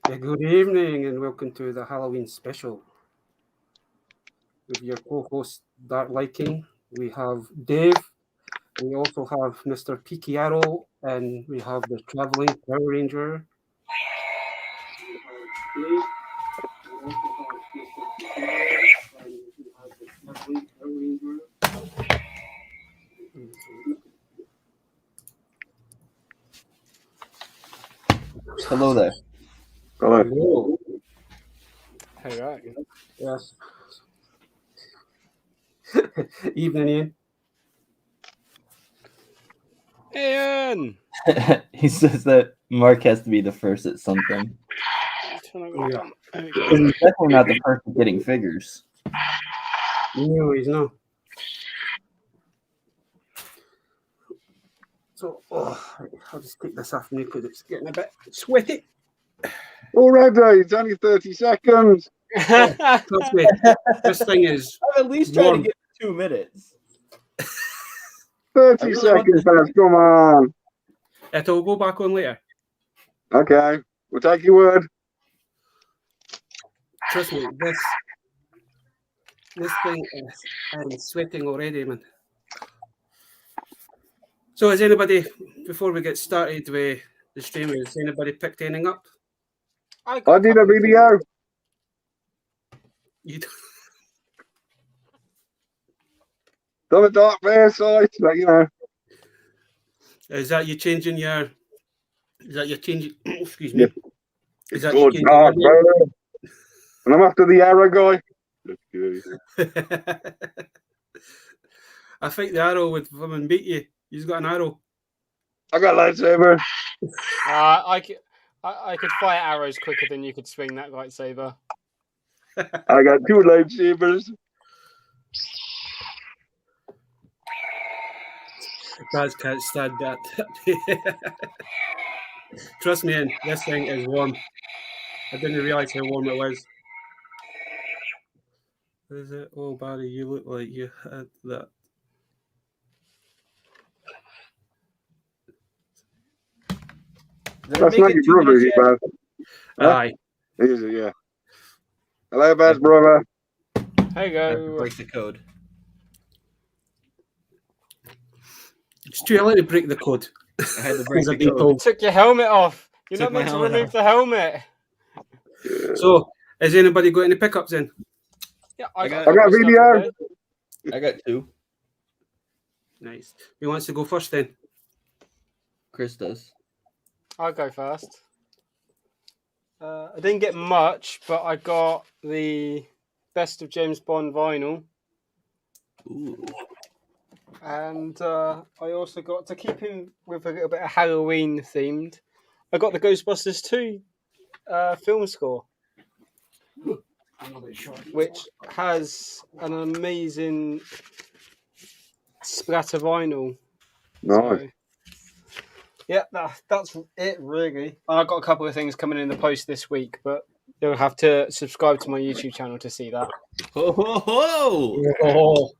Good evening and welcome to the Halloween special. With your co-host Dark Liking, we have Dave, we also have Mr. Peaky Arrow, and we have the Traveling Power Ranger. We have Dave, we also have Mr. Peaky Arrow, and we have the Traveling Power Ranger. Hello there. Hello. Hey, right. Yes. Evening, Ian. Ian! He says that Mark has to be the first at something. Yeah. He's definitely not the first at getting figures. No, he's not. So, I'll just take this off me because it's getting a bit sweaty. Already, it's only 30 seconds. Trust me, this thing is I'm at least trying warm. to get 2 minutes. 30 really want seconds, to- lads, come on. It'll go back on later. Okay, we'll take your word. Trust me, this thing is I'm sweating already, man. So has anybody, before we get started with the stream, has anybody picked anything up? I did a video. You Done a dark bear site, but you know. Is that you changing your? Is that you changing? Excuse me. Yep. Is that Good you dark changing bear. And I'm after the arrow guy. your name? I think the arrow would come and beat you. You've got an arrow. I got lightsaber. I could fire arrows quicker than you could swing that lightsaber. I got 2 lightsabers. Guys can't stand that. Trust me, Ian, this thing is warm. I didn't realize how warm it was. Is it? Oh, Barry, you look like you had that. Does that That's make not it your 2 brother, minutes you yet? bad. Huh? Aye. Is it, yeah. Hello, bad brother. Hey, I have to go. break the code. It's too early to break the code. I had to break As the I've been code. told. Took your helmet off. You're Took not my meant to helmet remove off. the helmet. Yeah. So, has anybody got any pickups in? Yeah, I got got a couple of stuff video. today. I got 2. Nice. Who wants to go first then? Chris does. I'll go first. I didn't get much, but I got the Best of James Bond vinyl. Ooh. And I also got, to keep him with a little bit of Halloween themed, I got the Ghostbusters 2 film score, which has an amazing splatter vinyl. Nice. So, yeah, that's it really. I got a couple of things coming in the post this week, but you'll have to subscribe to my YouTube channel to see that. Ho ho ho! Oh,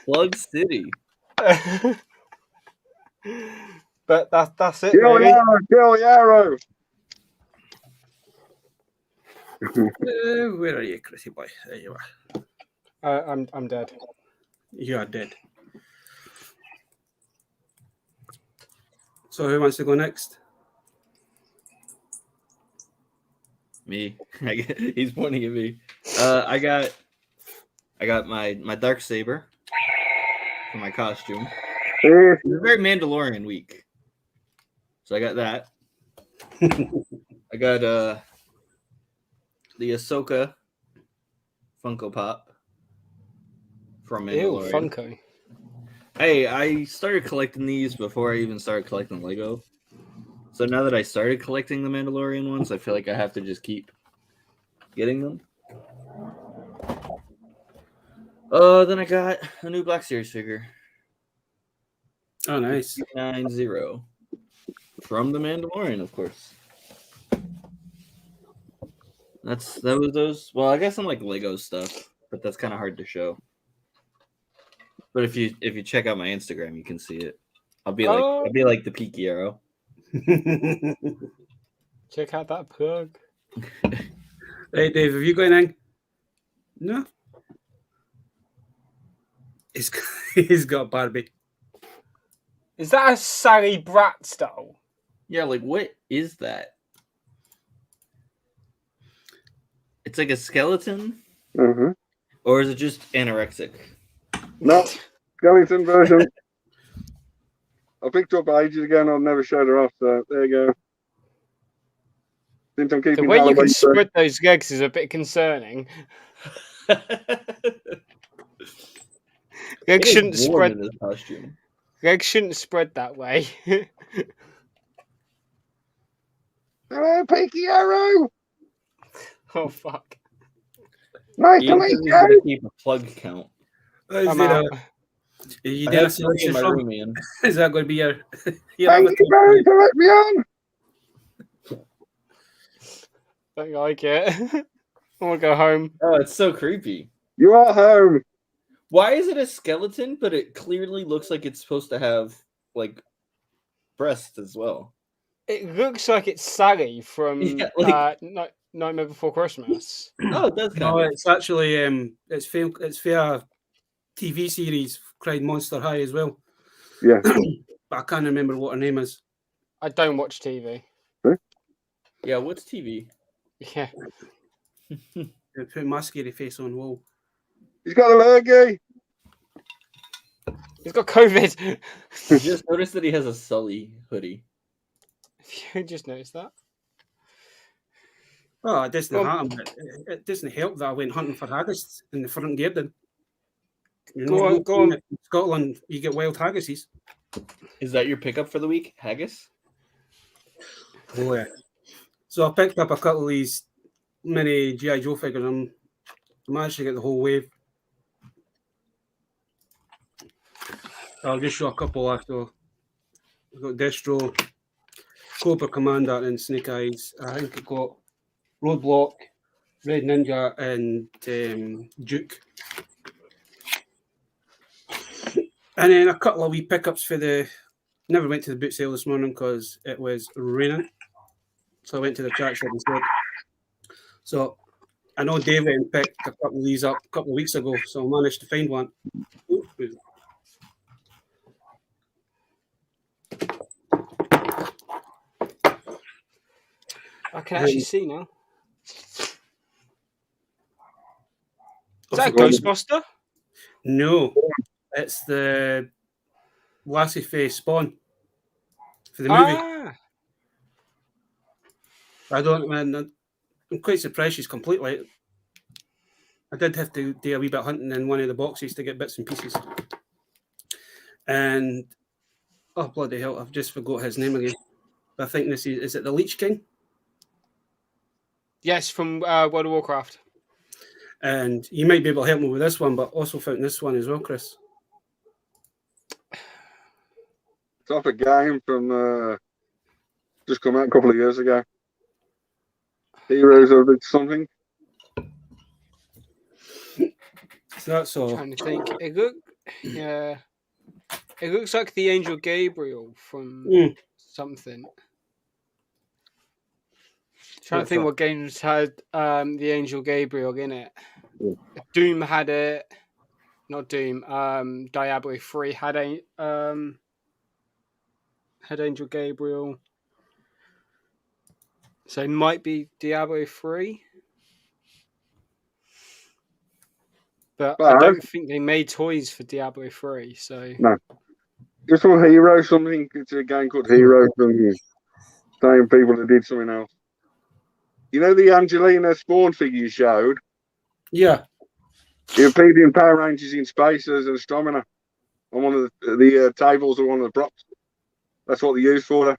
Plug City. But that's it Kill the really. arrow, kill the arrow. where are you, Chrissy boy? There you are. I'm dead. You are dead. So, who wants to go next? Me. He's pointing at me. I got my dark saber for my costume. Yeah. It's a very Mandalorian week, so I got that. I got the Ahsoka Funko Pop from Ew, Mandalorian. Funko. Hey, I started collecting these before I even started collecting Lego. So now that I started collecting the Mandalorian ones, I feel like I have to just keep getting them. Then I got a new Black Series figure. Oh, nice. 90 from the Mandalorian, of course. That was those. Well, I got some like Lego stuff, but that's kind of hard to show. But if you check out my Instagram, you can see it. I'll be like the Peaky Arrow. Check out that plug. Right, Dave, have you got anything? No. He's got Barbie. Is that a Sally Bratz doll? Yeah, like what is that? It's like a skeleton, Mm-hmm. or is it just anorexic? No, skeleton version. I picked her up ages ago and I've never showed her off, so there you go. Since I'm The keeping way you can Halloween spread those legs is a bit concerning. Legs It shouldn't is warm spread. in this costume. Legs shouldn't spread that way. Hello, Peaky Arrow! Oh fuck! Nice to Ian meet says he's gonna you! keep a plug count. I'm out. Are you I doing a have three in selection my from? room, Ian. Is that going to be your Thank you, Barry, for letting me on! Don't like it. I want to go home. Oh, it's so creepy. You are home! Why is it a skeleton, but it clearly looks like it's supposed to have like breasts as well? It looks like it's Sally from Yeah, like- Nightmare Before Christmas. Oh, it does kind No, of. it's actually it's for a TV series, Cried Monster High as well. Yeah. But I can't remember what her name is. I don't watch TV. Yeah, what's TV? Yeah. They put my scary face on wall. He's got a lurgy! He's got COVID. You just noticed that he has a Sully hoodie. You just noticed that. Oh, it doesn't Well- harm. It doesn't help that I went hunting for haggis in the front garden. You Go know, on. in Scotland, you get wild haggises. Is that your pickup for the week? Haggis? Oh yeah. So I picked up a couple of these mini G.I. Joe figures. I managed to get the whole wave. I'll just show a couple after. We've got Destro, Cobra Commander, and Snake Eyes. I think I've got Roadblock, Red Ninja, and Duke. And then a couple of wee pickups for the. Never went to the boot sale this morning because it was raining. So I went to the chat shop instead. So I know David picked a couple of these up a couple of weeks ago, so I managed to find one. Ooh, I can actually see now. Is that a forgot- Ghostbuster? No, it's the Lassie Face Spawn for the movie. Ah, I don't, man. I'm quite surprised she's completely. I did have to do a wee bit of hunting in one of the boxes to get bits and pieces. And oh bloody hell, I've just forgot his name again. I think this is it the Leech King? yes, from World of Warcraft. And you might be able to help me with this one, but also found this one as well, Chris. It's off a game from just come out a couple of years ago. Heroes of something. So that's all. Trying to think. Yeah, it looks like the Angel Gabriel from something. Trying to What's think that? what games had the Angel Gabriel in it. Yeah. Doom had it. Not Doom. Diablo 3 had Angel Gabriel. So it might be Diablo 3. But I But- don't think they made toys for Diablo 3, so Just for Hero something. It's a game called Hero from the same people that did something else. You know the Angelina Spawn figure you showed? Yeah. He appeared in Power Rangers in Space as an astronomer on one of the tables or one of the props. That's what they used for her.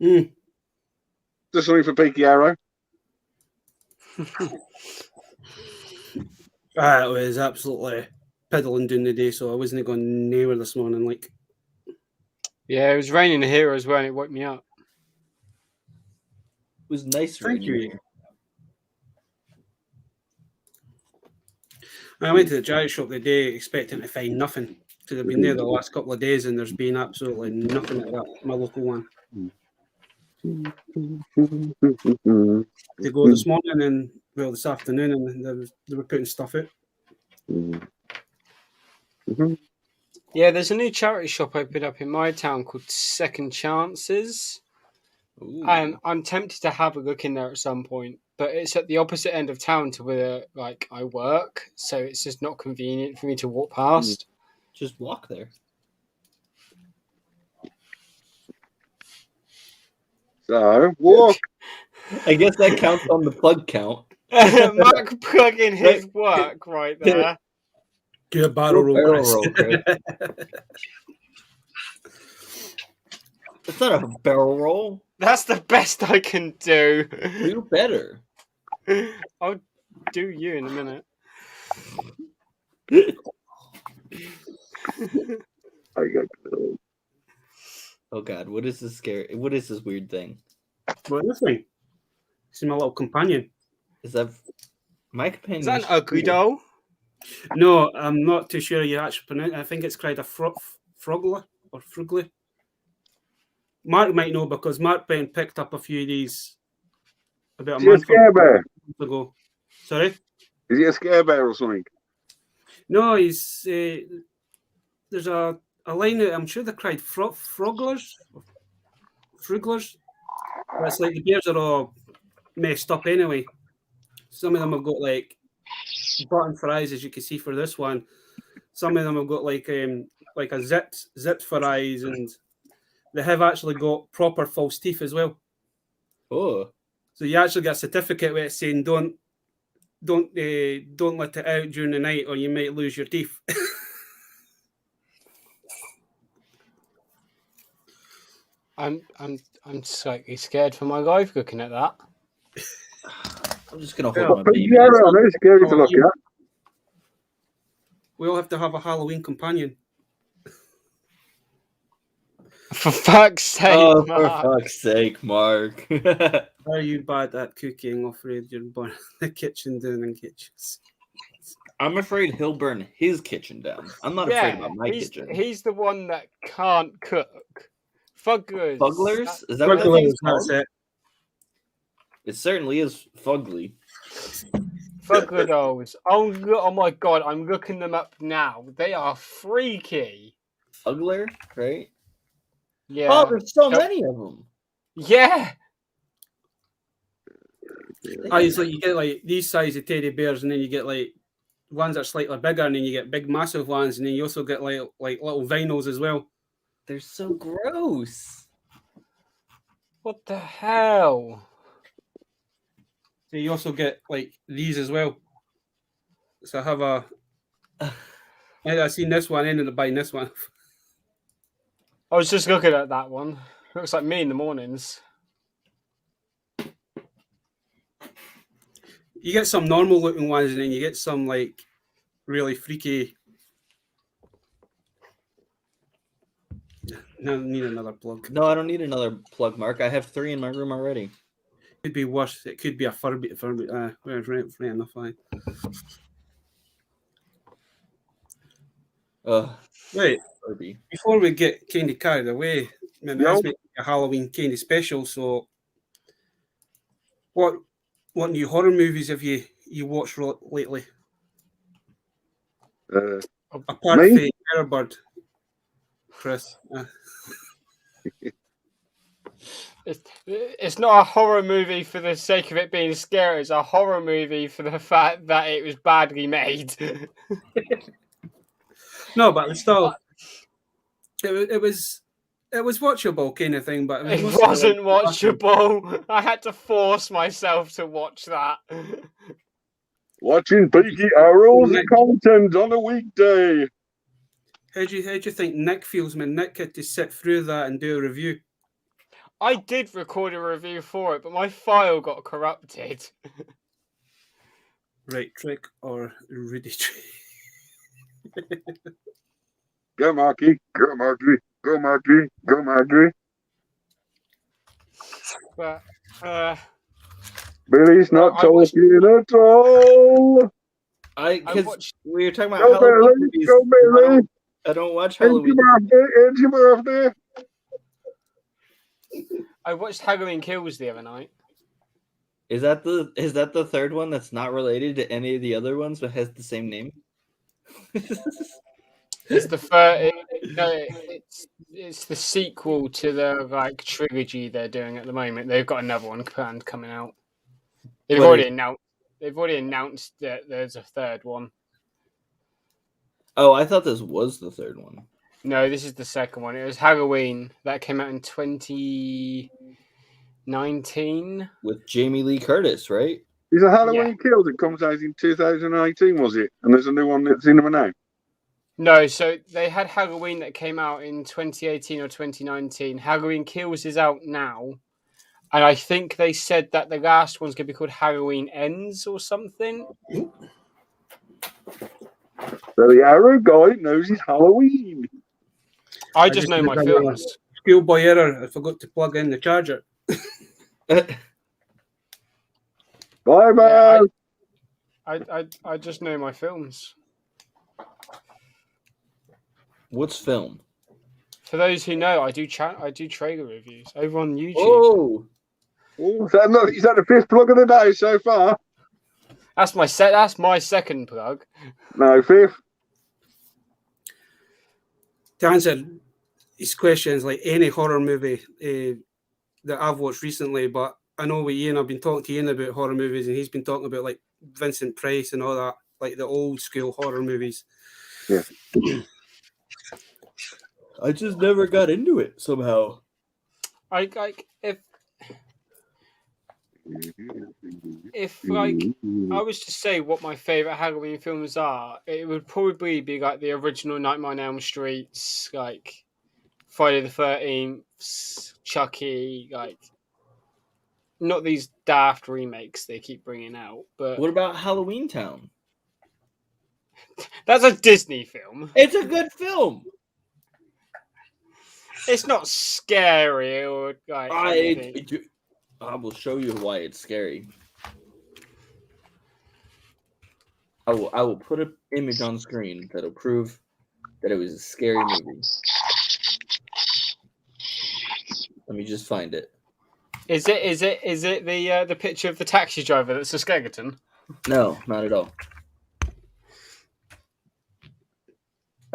Mm. Just something for Peaky Arrow. It was absolutely piddling during the day, so I wasn't going nowhere this morning. Like, yeah, it was raining here as well, and it woke me up. It was nice. thank reading. you. I went to the giant shop the day expecting to find nothing because I've been there the last couple of days and there's been absolutely nothing at that my local one. They go this morning and this afternoon, and they were putting stuff out. Yeah, there's a new charity shop opened up in my town called Second Chances. Ooh. I'm tempted to have a look in there at some point, but it's at the opposite end of town to where I work, so it's just not convenient for me to walk past. Just walk there. So, walk. I guess that counts on the plug count. Mark plugging his work right there. Do a barrel roll. Barrel roll, Chris. It's not a barrel roll. That's the best I can do. Do better. I'll do you in a minute. Oh God, what is this scary? What is this weird thing? What is this thing? It's my little companion. Is that my companion? Is that an ugly doll? No, I'm not too sure you actually pronounce it. I think it's called a frogler or frugly. Mark might know because Mark Ben picked up a few of these about a month ago. Sorry? Is he a scare bear or something? No, he's there's a line that I'm sure they're called fruglers. But it's like the bears are all messed up anyway. Some of them have got like button for eyes, as you can see for this one. Some of them have got like a zipped for eyes, and they have actually got proper false teeth as well. Oh, so you actually get a certificate where it's saying don't let it out during the night, or you might lose your teeth. I'm slightly scared for my life looking at that. I'm just gonna hold my baby. Yeah, it's scary to look at. We all have to have a Halloween companion. For fuck's sake, Oh, Mark. for fuck's sake, Mark. Are you bad at cooking? Afraid you're burning the kitchen down in kitchens. I'm afraid he'll burn his kitchen down. I'm not afraid about my kitchen. He's the one that can't cook. Fugglers. Fugglers? Is that what that thing's called? That's it. It certainly is fugly. Fuggler dolls. Oh my god, I'm looking them up now. They are freaky. Fugler, right? Yeah. Oh, there's so many of them. Yeah. It's like you get like these size of teddy bears, and then you get like ones that are slightly bigger, and then you get big, massive ones, and then you also get like little vinyls as well. They're so gross. What the hell? So you also get like these as well. So I have I've seen this one, ended up buying this one. I was just looking at that one. Looks like me in the mornings. You get some normal looking ones, and then you get some like really freaky. No, I need another plug. No, I don't need another plug, Mark. I have 3 in my room already. Could be worse. It could be a Furby. Right enough. Fine. Wait. Furby. Before we get kind of carried away, man, let's make a Halloween kind of special. So, what new horror movies have you watched lately? Apart from Terrorbird, Chris. It's not a horror movie for the sake of it being scary. It's a horror movie for the fact that it was badly made. No, but it's still, it was watchable kind of thing. But it wasn't watchable. I had to force myself to watch that. Watching Peaky Arrow's content on a weekday. How do you think Nick feels when Nick had to sit through that and do a review? I did record a review for it, but my file got corrupted. Right trick or Rudy trick? Go Marky, go Marky, go Marky, go Marky. But Billy's not talking at all. Because we were talking about Go Halloween Billy, movies. go Billy. I don't watch It's Halloween. your birthday. It's your birthday. I watched Halloween Kills the other night. Is that the third one that's not related to any of the other ones but has the same name? It's the first. It's the sequel to the like trilogy they're doing at the moment. They've got another one planned coming out. They've What already is- announced. They've already announced that there's a third one. Oh, I thought this was the third one. No, this is the second one. It was Halloween that came out in 2019. With Jamie Lee Curtis, right? Is a Halloween Kills that comes out in 2018, was it? And there's a new one that's in them now. No, so they had Halloween that came out in 2018 or 2019. Halloween Kills is out now. And I think they said that the last one's going to be called Halloween Ends or something. So the Arrow guy knows it's Halloween. I just know my did films. Schoolboy error. I forgot to plug in the charger. Bye Yeah, bye. I just know my films. What's film? For those who know, I do trailer reviews over on YouTube. Oh, Oh, is that the fifth plug of the day so far? That's my second plug. No, fifth. To answer his questions, like any horror movie that I've watched recently, but I know with Ian, I've been talking to Ian about horror movies, and he's been talking about like Vincent Price and all that, like the old school horror movies. Yeah. I just never got into it somehow. If like I was to say what my favorite Halloween films are, it would probably be like the original Nightmare on Elm Streets, like Friday the 13th, Chucky, like not these daft remakes they keep bringing out. But What about Halloween Town? that's a Disney film. It's a good film. It's not scary or like anything. I will show you why it's scary. I will put an image on screen that'll prove that it was a scary movie. Let me just find it. Is it the picture of the taxi driver that's a skeleton? No, not at all.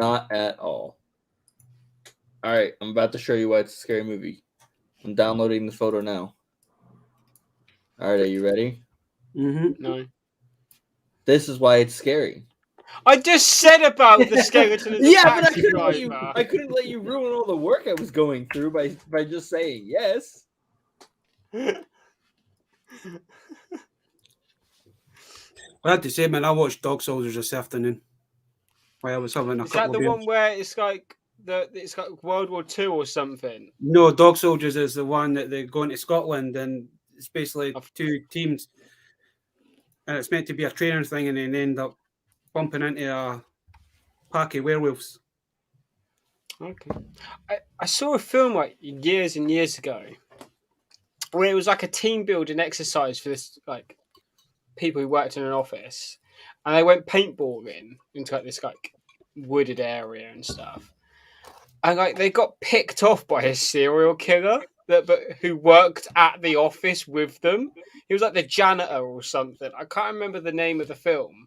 Not at all. All right, I'm about to show you why it's a scary movie. I'm downloading the photo now. All right, are you ready? Mm-hmm. No. This is why it's scary. I just said about the skeleton and the Yeah, but taxi driver. I couldn't let you ruin all the work I was going through by just saying yes. I had to say, man, I watched Dog Soldiers this afternoon. While I was having a Is couple that of the beers. one where it's like World War II or something? No, Dog Soldiers is the one that they go into Scotland, and it's basically two teams, and it's meant to be a training thing, and then they end up bumping into a pack of werewolves. Okay. I saw a film like years and years ago where it was like a team building exercise for this like people who worked in an office, and they went paintballing into like this like wooded area and stuff, and like they got picked off by a serial killer who worked at the office with them. He was like the janitor or something. I can't remember the name of the film.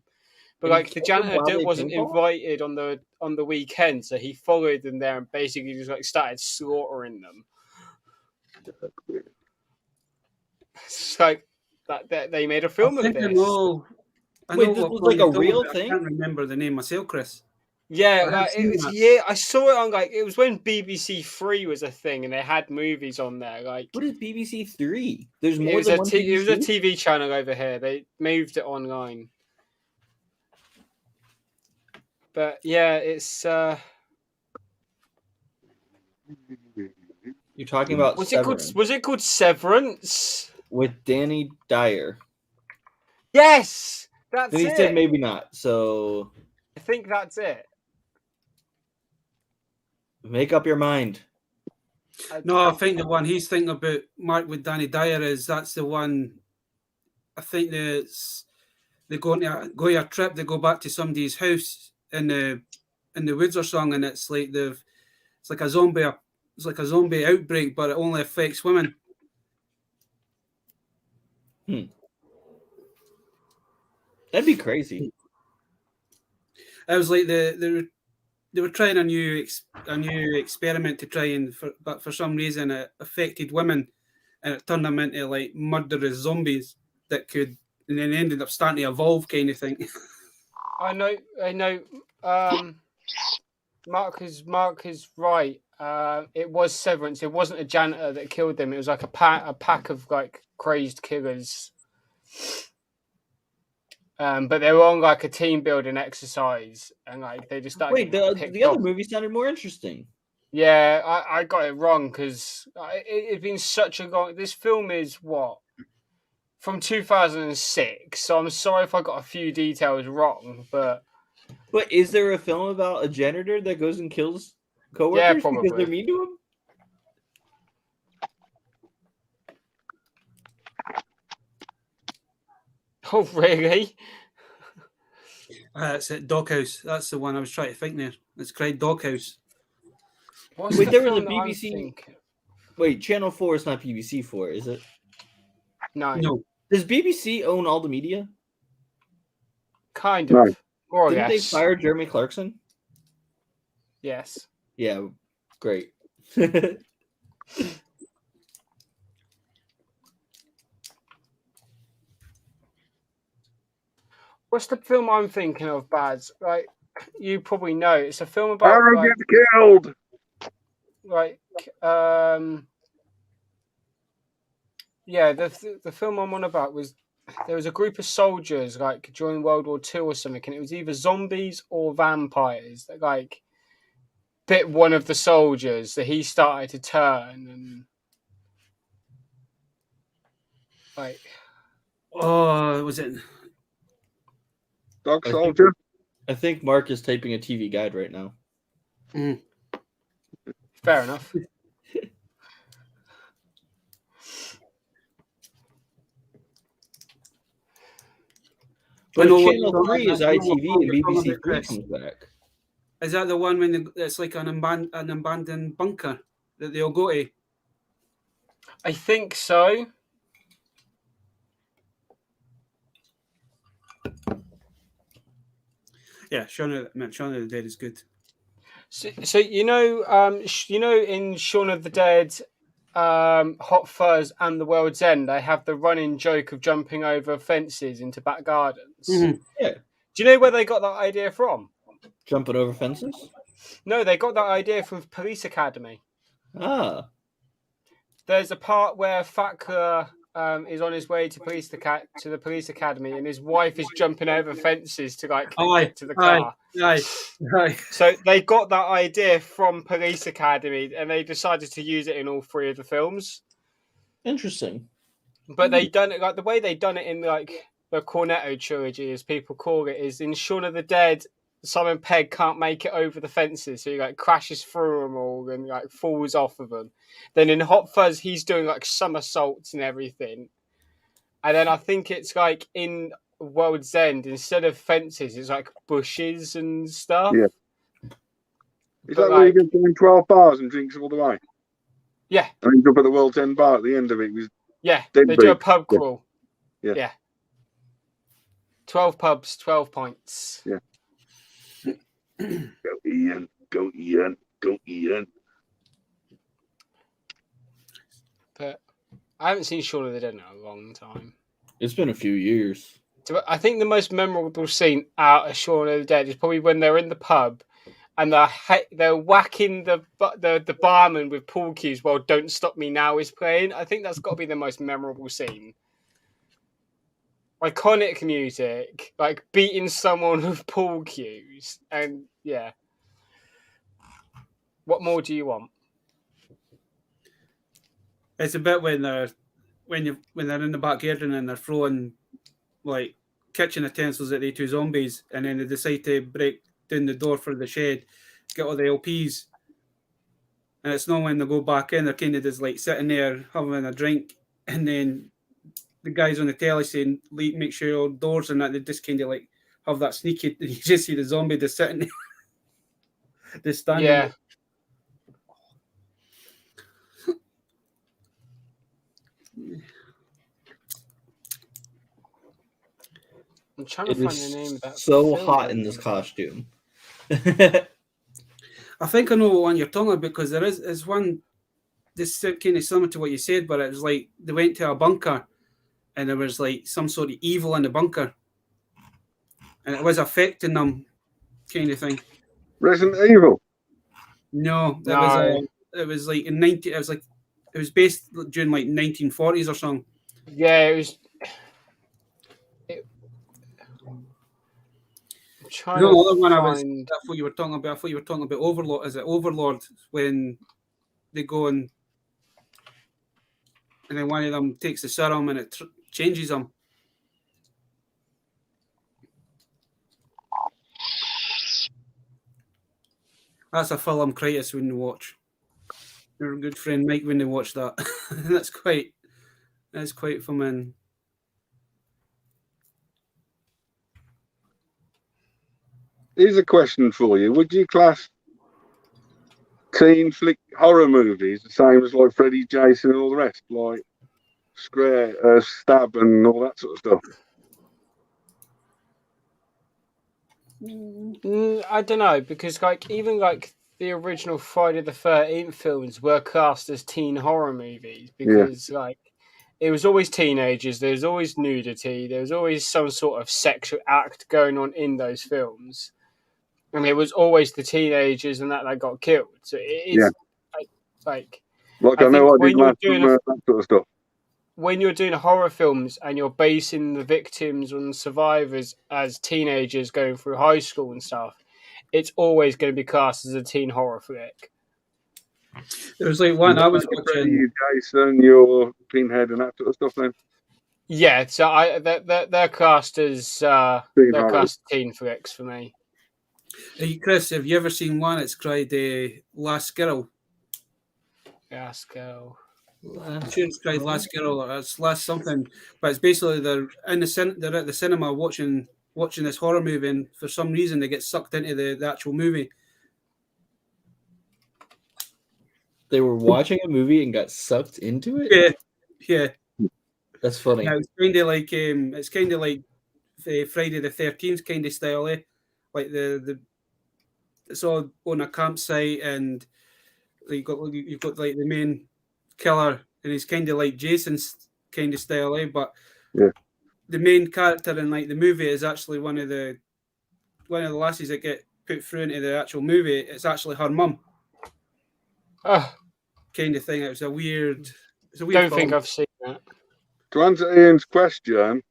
But like the janitor wasn't invited on the weekend, so he followed them there and basically just like started slaughtering them. It's like that they made a film of this. I know Wait, this what was one like you're a talking real about. thing? I can't remember the name myself, Chris. Yeah, I have like, seen it was that. I saw it on like it was when BBC Three was a thing and they had movies on there. Like What is BBC Three? There's more it was than a one it was a BBC? TV channel over here. They moved it online. But yeah, it's You're talking about Severance was it called Severance? with Danny Dyer. Yes, that's Then he it. said maybe not. So I think that's it. make up your mind. No, I think the one he's thinking about, Mark, with Danny Dyer, that's the one. I think they go on a trip. They go back to somebody's house in the woods or something, and it's like a zombie outbreak, but it only affects women. That'd be crazy. It was like they were trying a new experiment to try and, but for some reason it affected women, and it turned them into like murderous zombies that could, and then ended up starting to evolve, kind of thing. I know. Mark is right. It was Severance. It wasn't a janitor that killed them. It was like a pack of like crazed killers. But they were on like a team building exercise, and like they just started. Wait, the other movie sounded more interesting. Yeah, I got it wrong because it'd been such a long. This film is what, from 2006. So I'm sorry if I got a few details wrong, but is there a film about a janitor that goes and kills coworkers Yeah, because probably. they're mean to him? oh really? That's it, Doghouse. That's the one I was trying to think there. It's called Doghouse. What's Wait, the there was a film that I'm BBC thinking? Wait, Channel 4 is not BBC 4, is it? No, No, Does BBC own all the media? kind No. of. More or Didn't they less. fire Jeremy Clarkson? Yes. Yeah, great. What's the film I'm thinking of, Bads? Like, you probably know. It's a film about Arrow like, gets killed. yeah, the film I'm on about was there was a group of soldiers like during World War II or something, and it was either zombies or vampires that like bit one of the soldiers, that he started to turn and like. oh, was it? Dog I soldier. I think Mark is typing a TV guide right now. Fair enough. But I know if what Channel you're 3 is talking about. ITV and You're talking BBC about 3 Chris. comes back. Is that the one when it's like an abandoned bunker that they'll go to? I think so. Yeah, Shaun of the Dead is good. So you know, in Shaun of the Dead, Hot Fuzz and the World's End, they have the running joke of jumping over fences into back gardens. Mhm. Yeah. Do you know where they got that idea from? Jumping over fences? No, they got that idea from Police Academy. Ah. There's a part where Fackler is on his way to the police academy, and his wife is jumping over fences to like get to the car. Aye. So they got that idea from Police Academy, and they decided to use it in all three of the films. Interesting. But they done it like the way they done it in like the Cornetto trilogy, as people call it, is in Shaun of the Dead. Simon Pegg can't make it over the fences, so he like crashes through them all and like falls off of them. Then in Hot Fuzz, he's doing like somersaults and everything. And then I think it's like in World's End, instead of fences, it's like bushes and stuff. Yeah. Is But, that where like, you get doing 12 bars and drinks all the way? Yeah, And he's up at the World's End bar at the end of it. Was yeah. Dead They do a beat. pub Yeah. crawl. Yeah. 12 pubs, 12 points. Yeah. Go Ian, go Ian, go Ian. But I haven't seen Shaun of the Dead in a long time. It's been a few years. So I think the most memorable scene out of Shaun of the Dead is probably when they're in the pub and they're whacking the barman with pool cues while "Don't Stop Me Now" is playing. I think that's got to be the most memorable scene. Iconic music, like beating someone with pool cues, and yeah. What more do you want? It's a bit when they're in the back garden and they're throwing like kitchen utensils at the two zombies, and then they decide to break down the door for the shed, get all the LPs, and it's not when they go back in, they're kind of just like sitting there having a drink, and then the guys on the telly saying, make sure all doors and that, they just kind of like have that sneaky, you just see the zombie just sitting there, just standing Yeah. there. I'm trying to It find the name of that. is so film hot I'm in this thinking about. costume. I think I know what one you're talking about because is one this kind of similar to what you said, but it was like they went to a bunker and there was like some sort of evil in the bunker and it was affecting them, kind of thing. Resident Evil. No, No. it was like in 90. It was like it was based during like 1940s or something. Yeah, it was. I'm trying The to other one find. I thought you were talking about. I thought you were talking about Overlord. Is it Overlord when they go and then one of them takes the serum and it changes them? That's a film Critus wouldn't watch. Your good friend Mike wouldn't watch that. that's quite from. Here's a question for you. Would you class teen flick horror movies the same as like Freddy, Jason, and all the rest? Like Stab and all that sort of stuff? I don't know because like even like the original Friday the 13th films were cast as teen horror movies because like it was always teenagers. There was always nudity. There was always some sort of sexual act going on in those films, and it was always the teenagers and that got killed. So it is like I know I did when you're last doing that sort of stuff. when you're doing horror films and you're basing the victims and survivors as teenagers going through high school and stuff, it's always going to be cast as a teen horror flick. There was like one I was watching. Freddy, Jason, your Pinhead, and that sort of stuff. Then Yeah, so they're cast as they're cast as teen flicks for me. Hey, Chris, have you ever seen one? It's called Last Girl. Last Girl. I'm sure it's called Last Girl or it's Last something, but it's basically they're at the cinema watching this horror movie, and for some reason they get sucked into the actual movie. They were watching a movie and got sucked into it? Yeah. That's funny. Now, it's kind of like Friday the 13th kind of style, eh? Like it's all on a campsite, and you've got like the main killer, and he's kind of like Jason's kind of style, eh? But the main character in like the movie is actually one of the lassies that get put through into the actual movie. It's actually her mum. Kind of thing. It's a weird Don't film. think I've seen that. to answer Ian's question,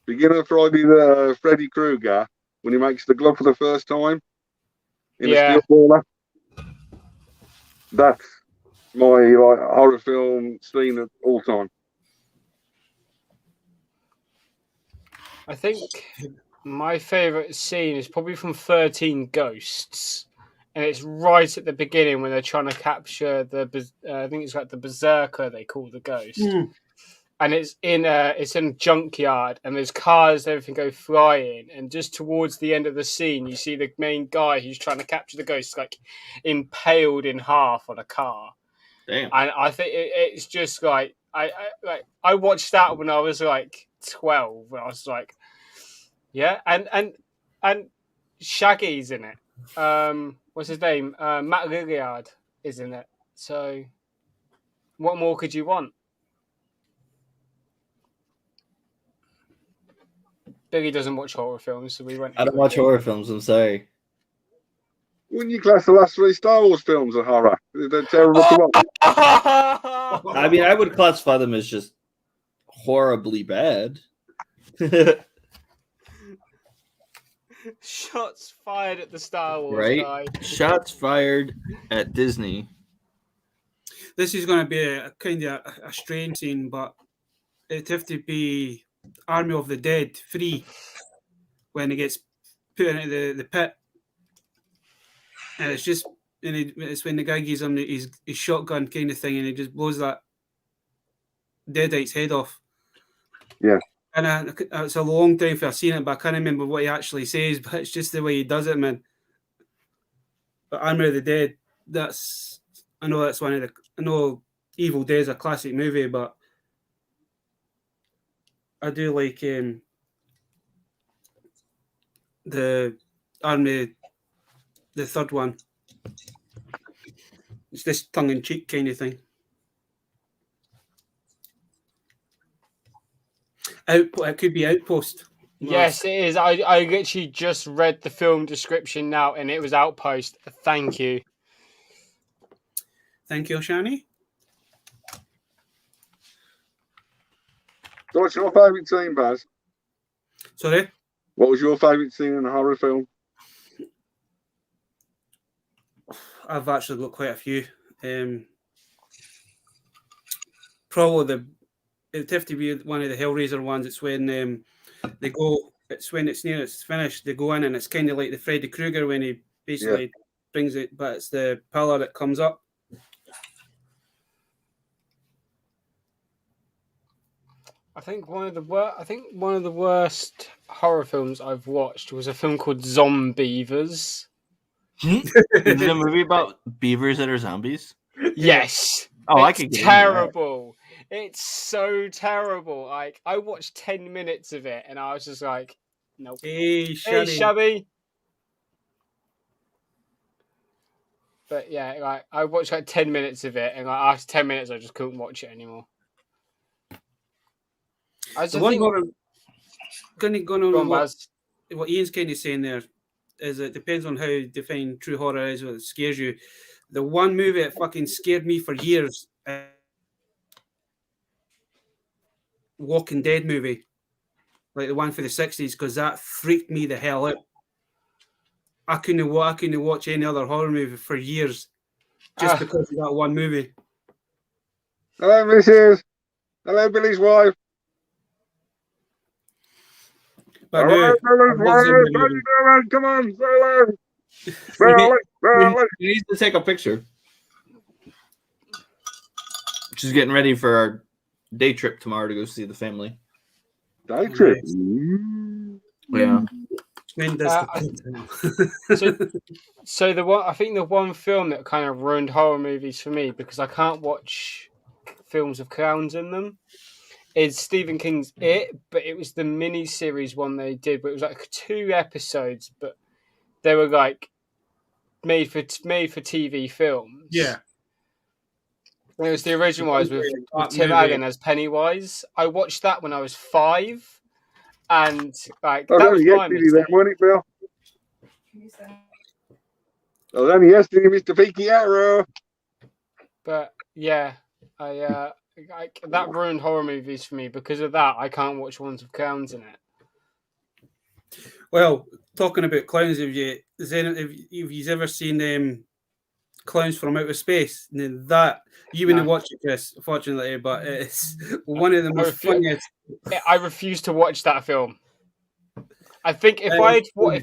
beginning of Friday the Freddy Krueger when he makes the glove for the first time in a steel baller. That's my horror film scene of all time. I think my favourite scene is probably from 13 Ghosts, and it's right at the beginning when they're trying to capture I think it's like the berserker they call the ghost, and it's in a junkyard, and there's cars and everything go flying, and just towards the end of the scene, you see the main guy who's trying to capture the ghost like impaled in half on a car. Damn. And I think it's just like I watched that when I was like 12, and I was like, yeah, and Shaggy's in it. What's his name? Matt Lilliard is in it. So, what more could you want? Billy doesn't watch horror films, so we went. I don't watch horror films. I'm sorry. Wouldn't you class the last 3 Star Wars films as horror? They're terrible to watch. I mean, I would classify them as just horribly bad. Shots fired at the Star Wars Right? guy. Shots fired at Disney. This is going to be a kind of a strange scene, but it'd have to be Army of the Dead 3 when he gets put into the pit. And it's just, it's when the guy gives him his shotgun kind of thing, and he just blows that Deadite's head off. Yeah. And it's a long time for I've seen it, but I can't remember what he actually says, but it's just the way he does it, man. But Army of the Dead, I know Evil Dead is a classic movie, but I do like the army, the third one. It's this tongue-in-cheek kind of thing. It could be Outpost. Yes, it is. I literally just read the film description now, and it was Outpost. Thank you. Thank you, Shani. So what's your favourite scene, Baz? Sorry? What was your favourite scene in a horror film? I've actually got quite a few. Probably it'd have to be one of the Hellraiser ones. It's when they go. It's when it's near it's finished. They go in and it's kind of like the Freddy Krueger when he basically brings it, but it's the pillar that comes up. I think one of the worst horror films I've watched was a film called Zombievers. Is it a movie about beavers that are zombies? Yes. Oh, I it's could get into that. terrible. It's so terrible. Like I watched 10 minutes of it and I was just like, nope. Hey, Hey, Shabby. But yeah, like I watched like 10 minutes of it, and like after 10 minutes, I just couldn't watch it anymore. I just think what Ian's kind of saying there is it depends on how you define true horror is, what scares you. The one movie that fucking scared me for years, Walking Dead movie, like the one for the 60s, because that freaked me the hell out. I couldn't watch any other horror movie for years just because of that one movie. Hello, Mrs. Hello, Billy's wife. But Hello, Billy's no, wife. How you doing? Come on, say hello. Billy. He needs to take a picture. She's getting ready for our day trip tomorrow to go see the family. Day trip. Yeah. So the one film that kind of ruined horror movies for me because I can't watch films with clowns in them is Stephen King's It, but it was the mini-series one they did, but it was like 2 episodes, but they were like made for TV films. Yeah. It was the original ones with Tim Allen as Pennywise. I watched that when I was 5, and like that was my mistake. Wasn't it, Bill? Oh, only yesterday, Mr. Peaky Arrow. But yeah, that ruined horror movies for me. Because of that, I can't watch ones with clowns in it. Well, talking about clowns, have you ever seen Clowns from Outer Space? And then that you wouldn't watch it, Chris, fortunately, but it's one of the most funniest. I refuse to watch that film. I think if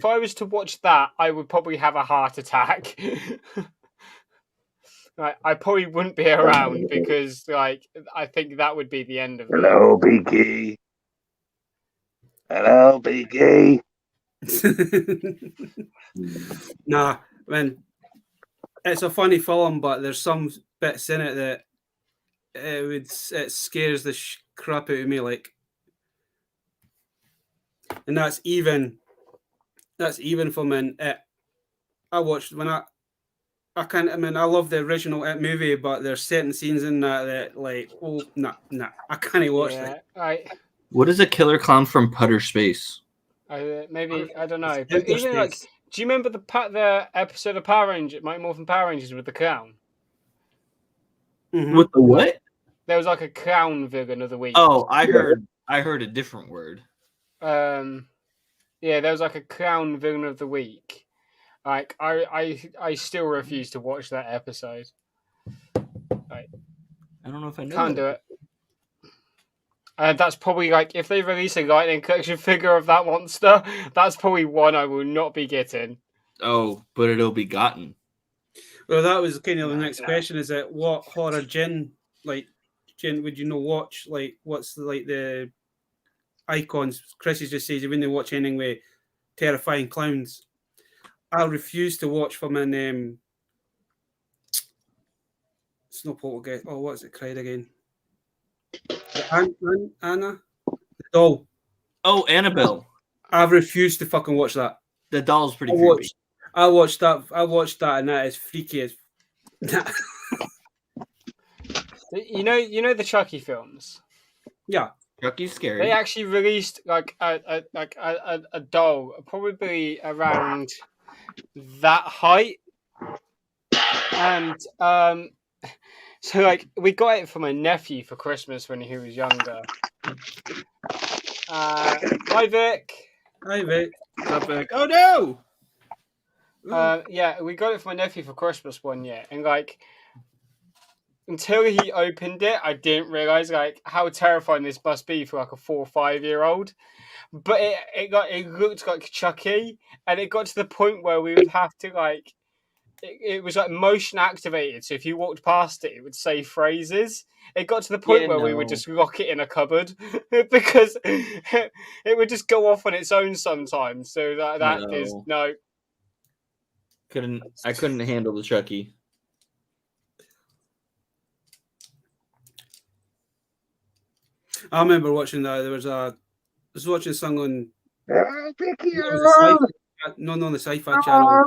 I was to watch that, I would probably have a heart attack. I probably wouldn't be around because, like, I think that would be the end of it. Hello, Peaky. Hello, Peaky. Nah, man, it's a funny film, but there's some bits in it that it scares the crap out of me, like, and that's even from It. I watched when I love the original It movie, but there's certain scenes in that like, oh, nah, I can't watch that. What is a killer clown from Putter Space? Maybe I don't know. But even like, do you remember the episode of Power Rangers, Mighty Morphin Power Rangers with the clown? Mm-hmm. With the what? There was like a clown villain of the week. Oh, I heard a different word. Yeah, there was like a clown villain of the week. Like I still refuse to watch that episode. I don't know if I know. Can't do it. That's probably like if they release a lightning collection figure of that monster, that's probably one I will not be getting. Oh, but it'll be gotten. Well, that was kind of the next question: is that what horror gin would you watch? Like, what's the icons? Chris just says when they watch anything with terrifying clowns. I refuse to watch from an it's not Poltergeist. Oh, what's it cried again? Anna? The doll. Oh, Annabelle. I refuse to fucking watch that. The doll's pretty I creepy. watched that, and that is freaky as. You know the Chucky films. Yeah. Chucky's scary. They actually released like a doll, probably around that height, and so like we got it for my nephew for Christmas when he was younger. Hi Vic. Hi, Vic. What's up, Vic? Oh no! Yeah, we got it for my nephew for Christmas one year, and like until he opened it, I didn't realize like how terrifying this must be for like a 4 or 5 year old. But it looked like Chucky, and it got to the point where we would have to like it was like motion activated. So if you walked past it, it would say phrases. It got to the point where we would just lock it in a cupboard because it would just go off on its own sometimes. So that is no. I couldn't handle the Chucky. I remember watching that. I was watching something on. Oh, Vicky, It was the Sci-Fi channel.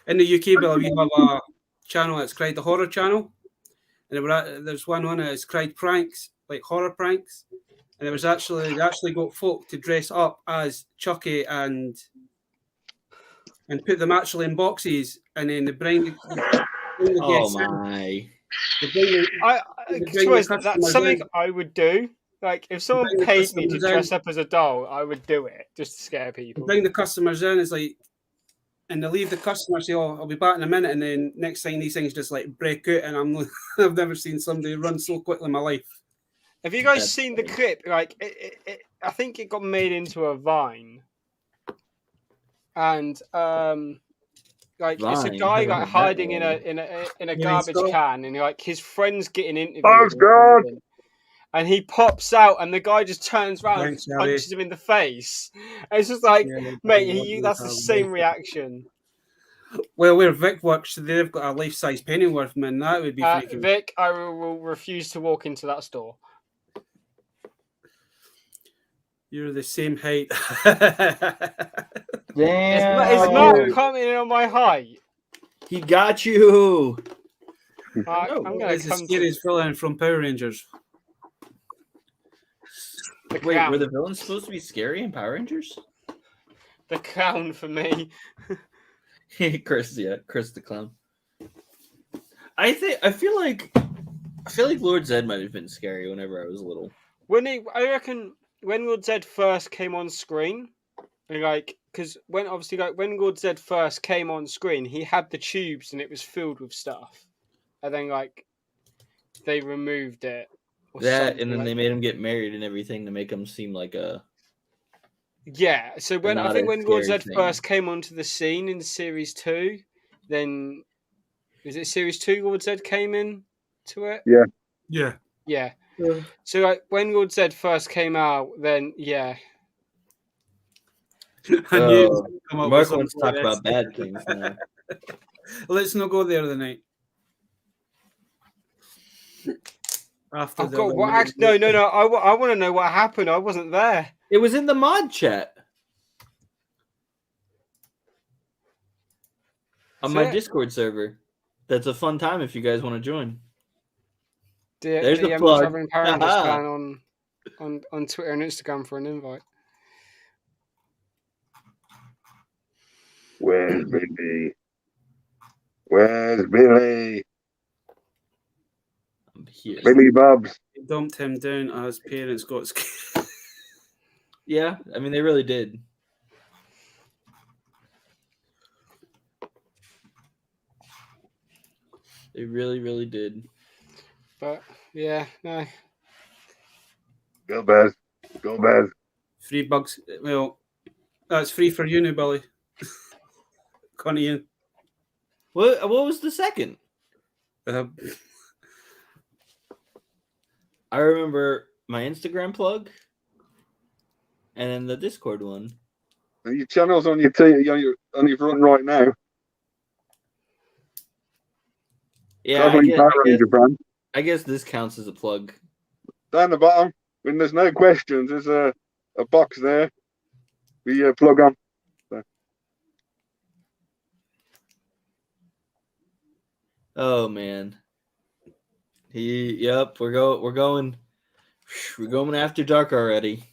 In the UK, Bill, we have a channel that's called the Horror Channel, and there's one on it. It's called Pranks, like horror pranks, and they actually got folk to dress up as Chucky and put them actually in boxes, and then they bring the Oh guests in. my! That's something I would do. Like if someone Bring the paid me to customers dress in. up as a doll, I would do it just to scare people. Bring the customers in. It's like, and they leave the customer say, "Oh, I'll be back in a minute," and then next thing these things just like break out, and I've never seen somebody run so quickly in my life. Have you guys That's seen the funny. clip? Like, I think it got made into a Vine, and like it's a Vine? guy Haven't like heard that hiding in one. a Yeah, garbage so- can, and like his friends getting interviewed. Oh, God. And he pops out, and the guy just turns around Thanks, and Harry. punches him in the face. And it's just like, Yeah, mate, that's the same reaction. Well, where Vic works, they've got a life-size Pennyworth, man. That would be freaking. Vic, I will refuse to walk into that store. You're the same height. Damn! It's not commenting on my height. He got you. I'm going It's to the come to scariest villain from Power Rangers. the Wait, clown. were the villains supposed to be scary in Power Rangers? The clown for me. Chris the clown. I feel like Lord Zed might have been scary whenever I was little. I reckon when Lord Zed first came on screen, like, because when Lord Zed first came on screen, he had the tubes and it was filled with stuff, and then like they removed it. or That something and then like they made him get married and everything to make him seem like a Yeah, so when not I think a when Lord scary Zed thing. first came onto the scene in series 2, then is it series 2 Lord Zed came in to it? Yeah. Yeah. So like when Lord Zed first came out, then yeah. I knew it was gonna come up with Mark something wants to like talk this. about bad things now. Let's not go there tonight. After I've the got what? No. I want to know what happened. I wasn't there. It was in the mod chat on Is my it? Discord server. That's a fun time if you guys want to join. There's the DM plug. Traveling Power Rangers Haha. fan on Twitter and Instagram for an invite. Where's Billy? Where's Billy? I'm here. Billy Bobs. They dumped him down as parents got scared. Yeah, I mean they really did. They really, really did. But yeah, no. Go Bears. Go Bears. Free bugs. Well, that's free for you now, Billy. Connie in. What was the second? I remember my Instagram plug and then the Discord one. And your channel's on your on your front right now. Yeah, Traveling Power Ranger brand. I guess this counts as a plug. Down the bottom, when there's no questions, there's a box there. We plug on. So. Oh man. Yep, we're going after dark already.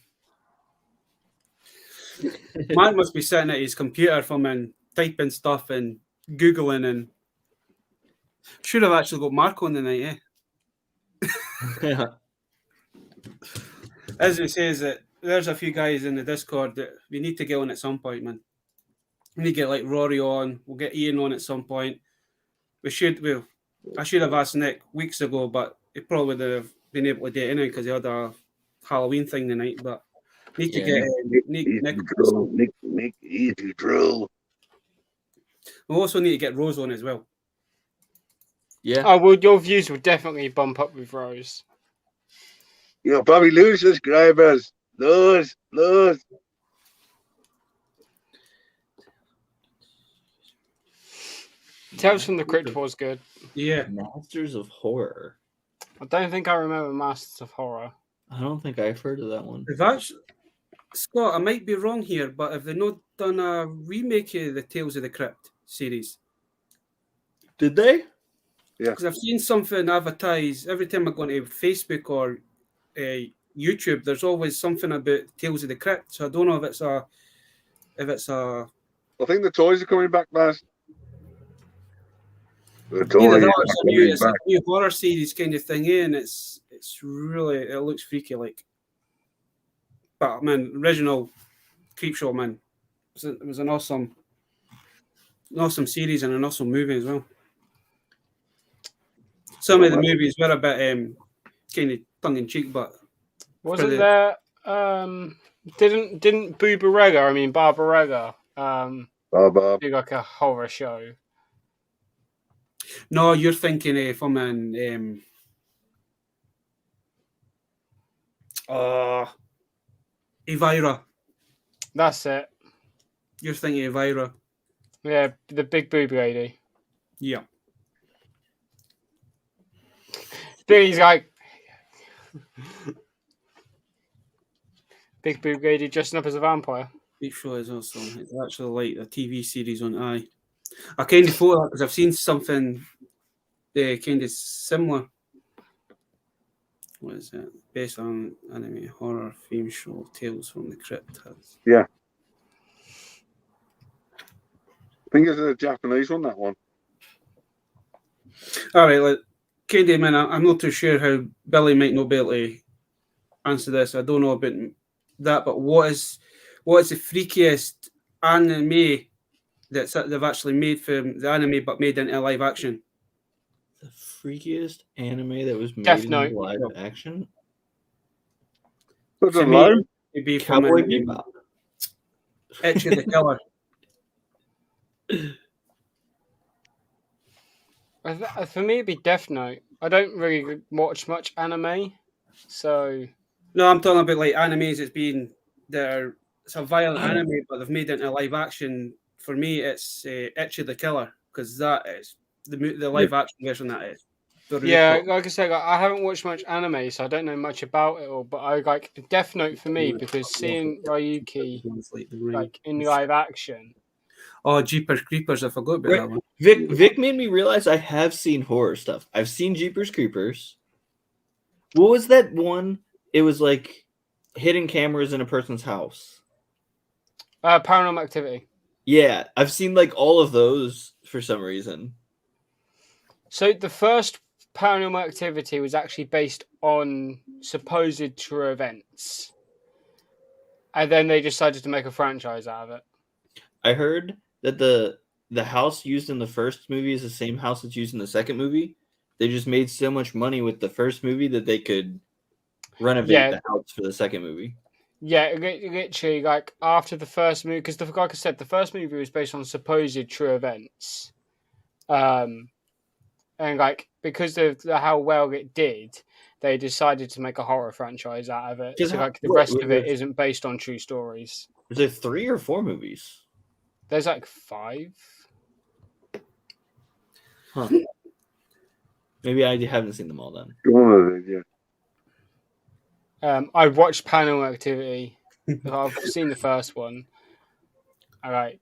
Man must be sitting at his computer from and typing stuff and Googling and should have actually got Mark on the night, eh? Yeah. As he says that there's a few guys in the Discord that we need to get on at some point, man. We need to get like Rory on. We'll get Ian on at some point. I should have asked Nick weeks ago, but he probably would have been able to do it anyway because he had a Halloween thing tonight. But need to get Nick. Nick, easy drill. We also need to get Rose on as well. Yeah. Oh well, your views will definitely bump up with Rose. You'll probably lose subscribers. Lose. Tales from the Crypt was good. Yeah. Masters of Horror. I don't think I remember Masters of Horror. I don't think I've heard of that one. If actually, Scott, I might be wrong here, but have they not done a remake of the Tales of the Crypt series? Did they? Yeah. Because I've seen something advertised every time I go into Facebook or YouTube. There's always something about Tales of the Crypt, so I don't know if it's a. I think the toys are coming back, Baz. The Either toys that are or coming it's a back. new horror series kind of thing, and it's really it looks freaky like. But man, original Creepshow, man, it was an awesome series and an awesome movie as well. Some of the movies were a bit kind of tongue in cheek, but Wasn't there? Didn't Barbara Rega Bob. do like a horror show? no, you're thinking from an Elvira. That's it. You're thinking Elvira. Yeah, the big boob lady. Yeah. Billy's like big boob lady dressing up as a vampire. Creepshow is awesome. It's actually like a TV series on I kind of thought that because I've seen something kind of similar. What is it? Based on anime horror theme show Tales from the Crypt. Yeah. I think it's a Japanese one, that one. All right, like, Katie, man, I'm not too sure how Billy might not be able to answer this. I don't know about that, but what is the freakiest anime that they've actually made from the anime but made into live action? The freakiest anime that was made Death in Note. live action? What's To it me, like? it'd be from Cowboy Bebop. Itchy the Killer. For me, it'd be Death Note. I don't really watch much anime, so No, I'm talking about like animes it's a violent anime, but they've made it into live action. For me, it's Itchy the Killer because that is the live action version that is. yeah. Like I said, I haven't watched much anime, so I don't know much about it all. But I like Death Note for me because seeing Ryuki like in live action. Oh, Jeepers Creepers! I forgot about that one. Vic made me realize I have seen horror stuff. I've seen Jeepers Creepers. What was that one? It was like hidden cameras in a person's house. Paranormal Activity. Yeah, I've seen like all of those for some reason. So the first Paranormal Activity was actually based on supposed true events, and then they decided to make a franchise out of it. I heard that the house used in the first movie is the same house that's used in the second movie. They just made so much money with the first movie that they could renovate the house for the second movie. Yeah, literally, like after the first movie, because like I said, the first movie was based on supposed true events, and like because of how well it did, they decided to make a horror franchise out of it. So like the rest of it isn't based on true stories. Was there 3 or 4 movies? There's like 5. Huh. Maybe I haven't seen them all then. Yeah. I watched Paranormal Activity. I've seen the first one. I like.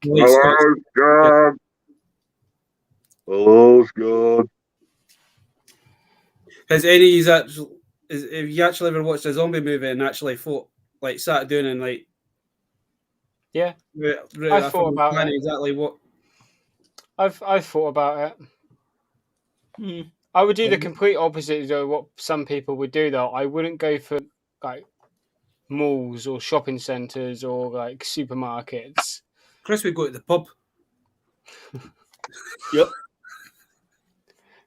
Oh, God. Has any of you actually, have you actually ever watched a zombie movie and actually thought, like, sat down and like, Yeah, I thought about it. Exactly what I've thought about it. I would do the complete opposite of what some people would do, though. I wouldn't go for like malls or shopping centres or like supermarkets. Chris would go to the pub. Yep.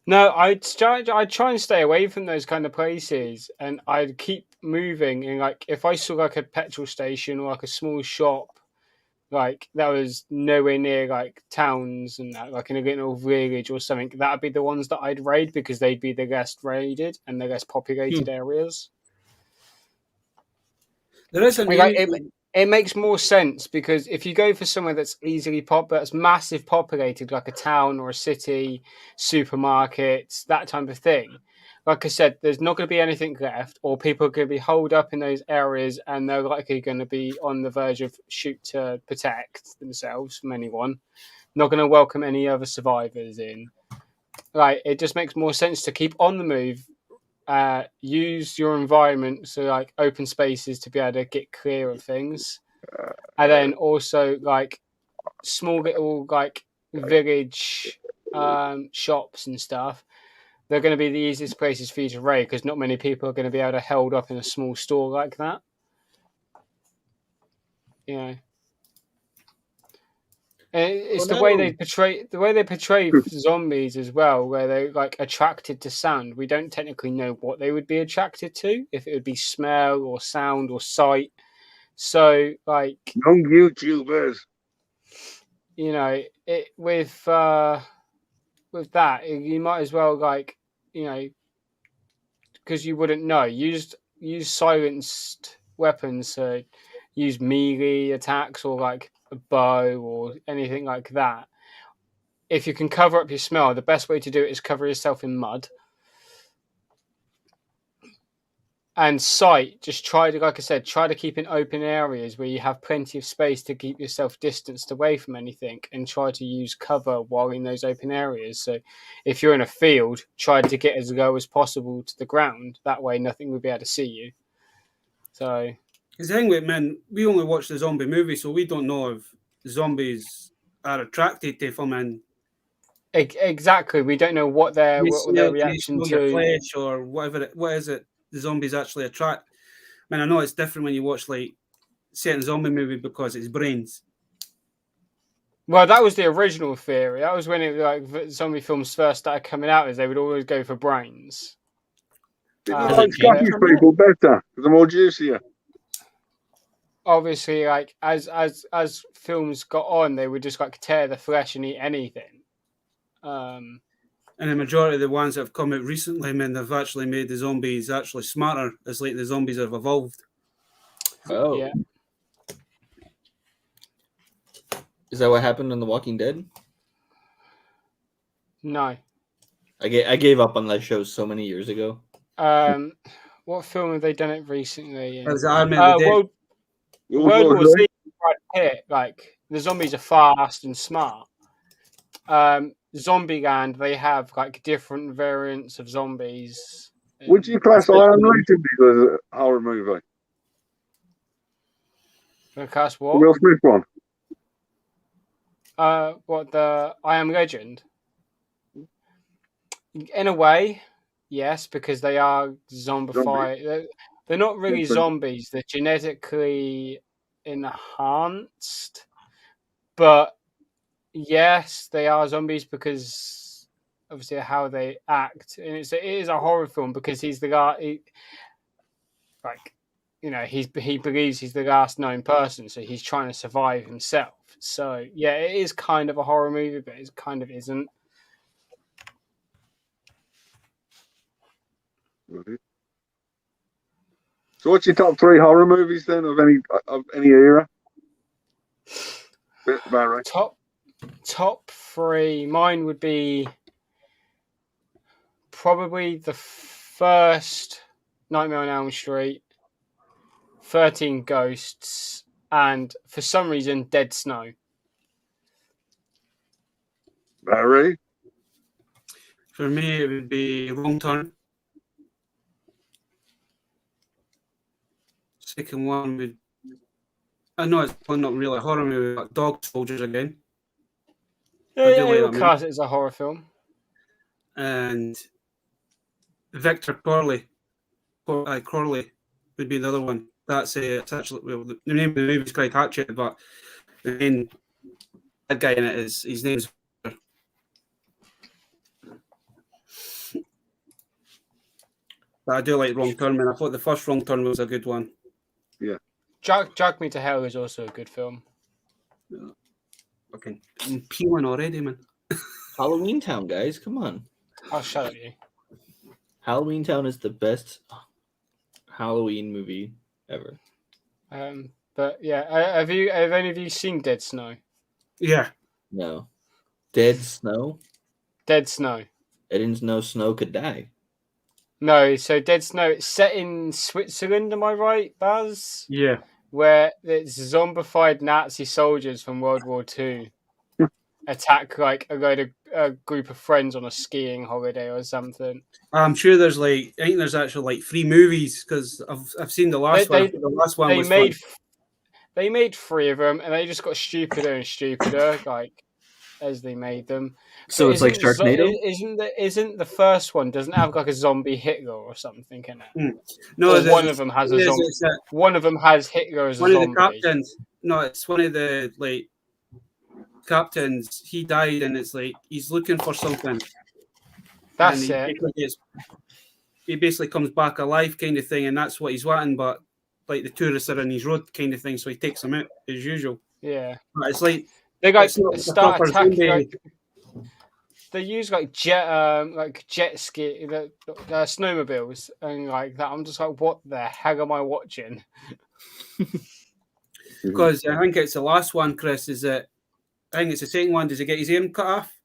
No, I'd try and stay away from those kind of places, and I'd keep moving. And like, if I saw like a petrol station or like a small shop, like that was nowhere near like towns and that, like in a little village or something, that'd be the ones that I'd raid because they'd be the less raided and the less populated areas. There is a Like, it makes more sense because if you go for somewhere that's that's massive populated, like a town or a city, supermarkets, that type of thing, like I said, there's not going to be anything left, or people are going to be holed up in those areas and they're likely going to be on the verge of shoot to protect themselves from anyone. Not going to welcome any other survivors in. Like, it just makes more sense to keep on the move. Use your environment, so like open spaces, to be able to get clear of things, and then also like small little like village shops and stuff. They're going to be the easiest places for you to raid because not many people are going to be able to held up in a small store like that. You know, it's the way they portray zombies as well, where they're like attracted to sound. We don't technically know what they would be attracted to, if it would be smell or sound or sight. So like young YouTubers, you know, it with that, you might as well like, you know, because you wouldn't know. Use silenced weapons, so use melee attacks or like a bow or anything like that. If you can cover up your smell, the best way to do it is cover yourself in mud. And sight, just try to, like I said, try to keep in open areas where you have plenty of space to keep yourself distanced away from anything, and try to use cover while in those open areas. So if you're in a field, try to get as low as possible to the ground. That way nothing will be able to see you. So because the thing with men, we only watch the zombie movie, so we don't know if zombies are attracted to them, and exactly, we don't know what their reaction to your flesh or whatever. What is it? The zombies actually attract. I mean, I know it's different when you watch like certain zombie movie because it's brains. Well, that was the original theory. That was when zombie films first started coming out, is they would always go for brains. Scottish people better because they're more juicier. Obviously, like as films got on, they would just like tear the flesh and eat anything. And the majority of the ones that have come out recently, I mean, they've actually made the zombies actually smarter. It's like the zombies have evolved. Oh, yeah. Is that what happened in The Walking Dead? No. I gave up on that show so many years ago. What film have they done it recently? World War Z. Like the zombies are fast and smart. Zombieland, they have like different variants of zombies. Would you class Iron Rated as a horror movie? Class what? The Will Smith one. What, the I Am Legend? In a way, yes, because they are zombified. They're not really zombies. They're genetically enhanced, but yes, they are zombies because obviously how they act, and it is a horror film because he's the guy. He believes he's the last known person, so he's trying to survive himself. So yeah, it is kind of a horror movie, but it kind of isn't. Right. So, what's your top 3 horror movies then of any era? About right. Top 3. Mine would be probably the first Nightmare on Elm Street, 13 Ghosts, and for some reason Dead Snow. Barry? For me, it would be Wrong Turn. second one would. I know it's not really a horror movie, but Dog Soldiers again. I do like It'll that movie. class it as a horror film. And Victor Corley. Corley would be the other one. That's it's actually, well, the name of the movie is Craig Hatchett, but the main bad guy in it is, his name's Victor. But I do like Wrong Turn, man. I thought the first Wrong Turn was a good one. Yeah. Drag Me to Hell is also a good film. Fucking I'm peeling already, man. Halloween Town, guys, come on. I'll shut up, you. Halloween Town is the best Halloween movie ever. But yeah, have any of you seen Dead Snow? Yeah. No. Dead Snow? Dead Snow. I didn't know snow could die. No, so Dead Snow, it's set in Switzerland, am I right, Baz? Yeah. Where it's zombified Nazi soldiers from World War II attack like a group of friends on a skiing holiday or something. I'm sure there's I think there's actually 3 movies because I've seen the last one. The last one was fun. They made 3 of them and they just got stupider and stupider as they made them. So it's like Sharknado? Isn't the first one doesn't have like a zombie Hitler or something in it? No, one of them has a zombie. One of them has Hitler as a zombie. One of the captains. No, it's one of the captains. He died, and it's he's looking for something. That's it. He basically comes back alive, kind of thing, and that's what he's wanting. But the tourists are in his road, kind of thing, so he takes them out as usual. Yeah, but it's they start attacking. They use jet ski, the snowmobiles, and like that. I'm just like, what the hell am I watching? Because I think it's the last one, Chris. I think it's the second one. Does he get his arm cut off?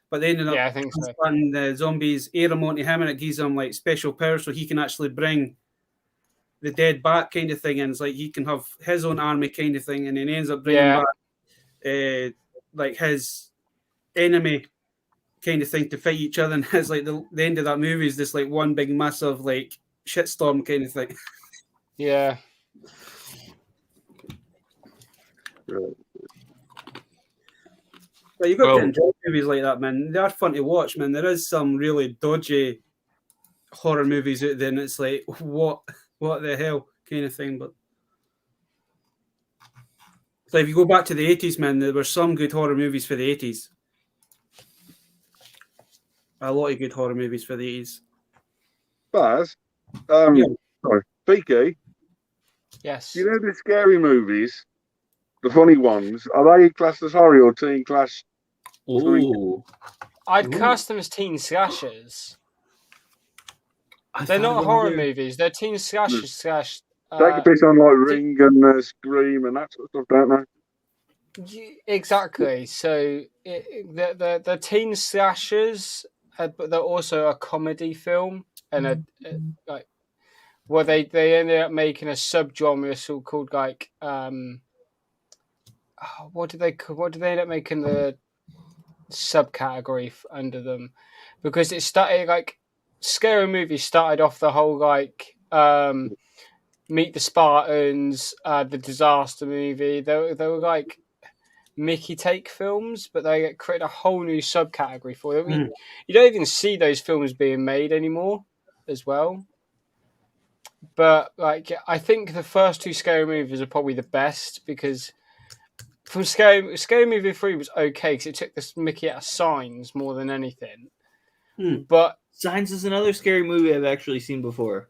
But they ended up I think so. The zombies air him onto him, and it gives him special powers, so he can actually bring the dead back, kind of thing. And it's he can have his own army, kind of thing, and then he ends up bringing back his enemy, kind of thing, to fight each other. And it's the end of that movie is this one big massive shitstorm kind of thing. Yeah. Right. But you got to enjoy movies like that, man. They are fun to watch, man. There is some really dodgy horror movies out there, and it's what the hell kind of thing. But so if you go back to the 80s, man, there were some good horror movies for the 80s. A lot of good horror movies for the 80s. Baz, sorry, Beaky. Yes. You know the scary movies, the funny ones, are they classed as horror or teen class? Ooh. I'd class them as teen slashers. They're not horror movies. They're teen slashers. Take a piece on Ring and Scream and that sort of stuff, don't they? Exactly. So the teen slashers, but they're also a comedy film, and they ended up making a subgenre called what did they end up making the subcategory under them? Because it started scary movies started off the whole Meet the Spartans, the disaster movie. They were Mickey take films, but they created a whole new subcategory for them. You don't even see those films being made anymore as well. But I think the first 2 scary movies are probably the best, because from Scary Movie 3 was okay because it took this Mickey out of Signs more than anything. But Signs is another scary movie I've actually seen before.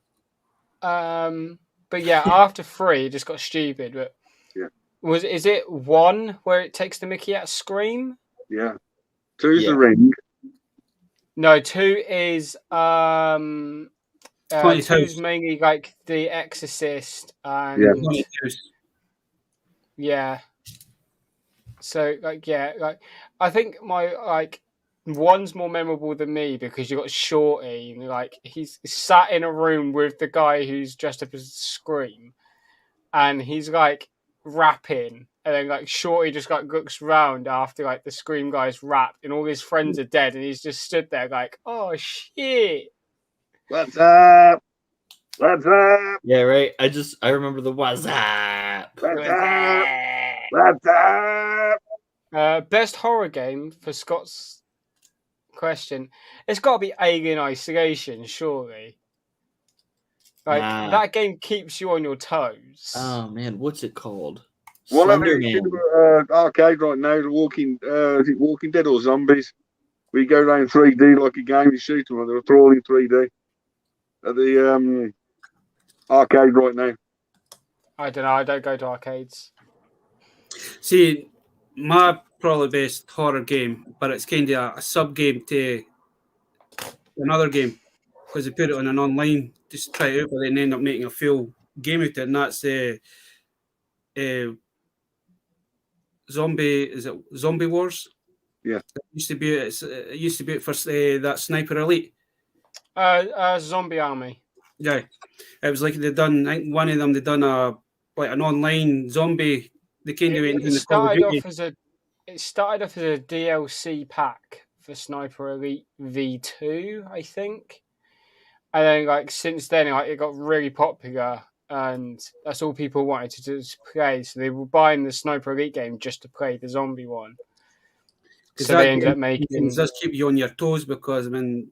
But yeah, after 3 it just got stupid. But is it 1 where it takes the Mickey out of Scream? Yeah. 2's The Ring. No, 2 is 2's mainly The Exorcist and So I think my 1's more memorable than me because you got Shorty and he's sat in a room with the guy who's dressed up as Scream, and he's rapping, and then Shorty just looks round after the Scream guy's rapped and all his friends are dead, and he's just stood there oh shit, what's up? What's up? Yeah, right. I remember the what's up. What's up? What's up? Best horror game for Scott's question. It's got to be Alien Isolation, surely. Like that game keeps you on your toes. Oh man, what's it called? Well, Slender I'm Man. arcade right now. Is it Walking Dead or Zombies? We go down 3D like a game. You shoot them, and they're all in 3D at the arcade right now. I don't know. I don't go to arcades. See, my probably best horror game, but it's kind of a sub game to another game because they put it on an online just try it out, but then end up making a full game out of it, and that's Zombie Wars? Yeah, it used to be it for that Sniper Elite. Zombie Army. Yeah, it was like they done. I think one of them they done an online zombie. They came to it started off as a DLC pack for Sniper Elite V2, I think, and then like since then it got really popular, and that's all people wanted to do is play. So they were buying the Sniper Elite game just to play the zombie one. So they ended up making. It does keep you on your toes because I mean,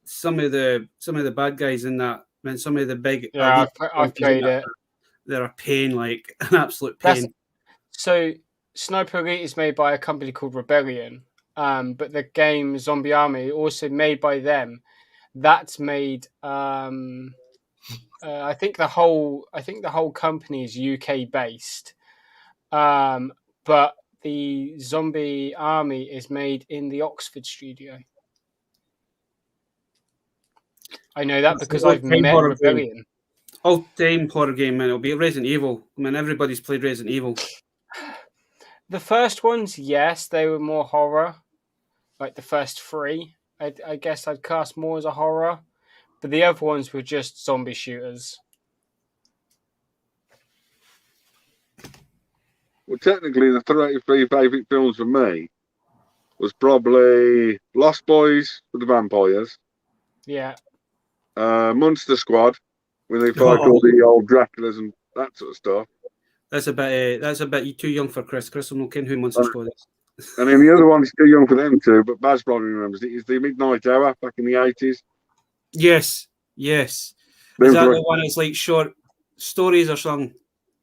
some of the bad guys in that, some of the big. Yeah, I've played it. They're a pain, like an absolute pain. So Sniper Elite is made by a company called Rebellion, but the game Zombie Army also made by them. That's made. I think the whole company is UK based, but the Zombie Army is made in the Oxford studio. I know that because I've met Rebellion. All-time horror game, man. It'll be Resident Evil. I mean, everybody's played Resident Evil. The first ones, yes, they were more horror. Like the first three, I guess I'd cast more as a horror. But the other ones were just zombie shooters. Well, technically, the three favourite films for me was probably Lost Boys for the vampires. Yeah. Monster Squad, when they fight all the old Draculas and that sort of stuff. That's a bit too young for Chris. Chris will not ken who Monster Squad is. And then the other one is too young for them too, but Baz probably remembers it. Is the Midnight Hour back in the 80s. Yes. Is that the one that's like short stories or something?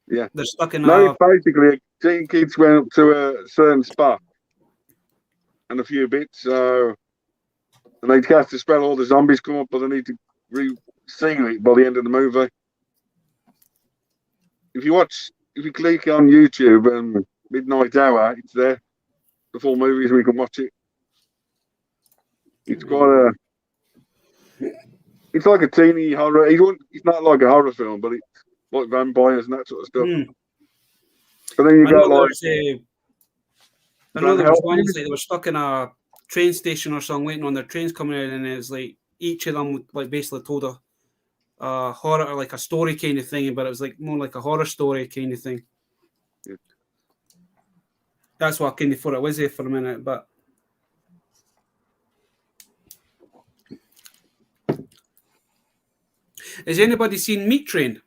Yeah. They're stuck in it's basically teen kids went up to a certain spot and a few bits, and they cast a spell, all the zombies come up, but they need to re-seal it by the end of the movie. If you click on YouTube Midnight Hour, it's there. The full movie, so we can watch it. It's quite it's like a teeny horror. It's not like a horror film, but it's like vampires and that sort of stuff. But then you got like. I know there was ones like they were stuck in a train station or something, waiting on their trains coming out, and it was like each of them like basically told a horror or like a story kind of thing, but it was like more like a horror story kind of thing. Yeah. That's what I kind of thought it was there for a minute, but. Has anybody seen Meat Train?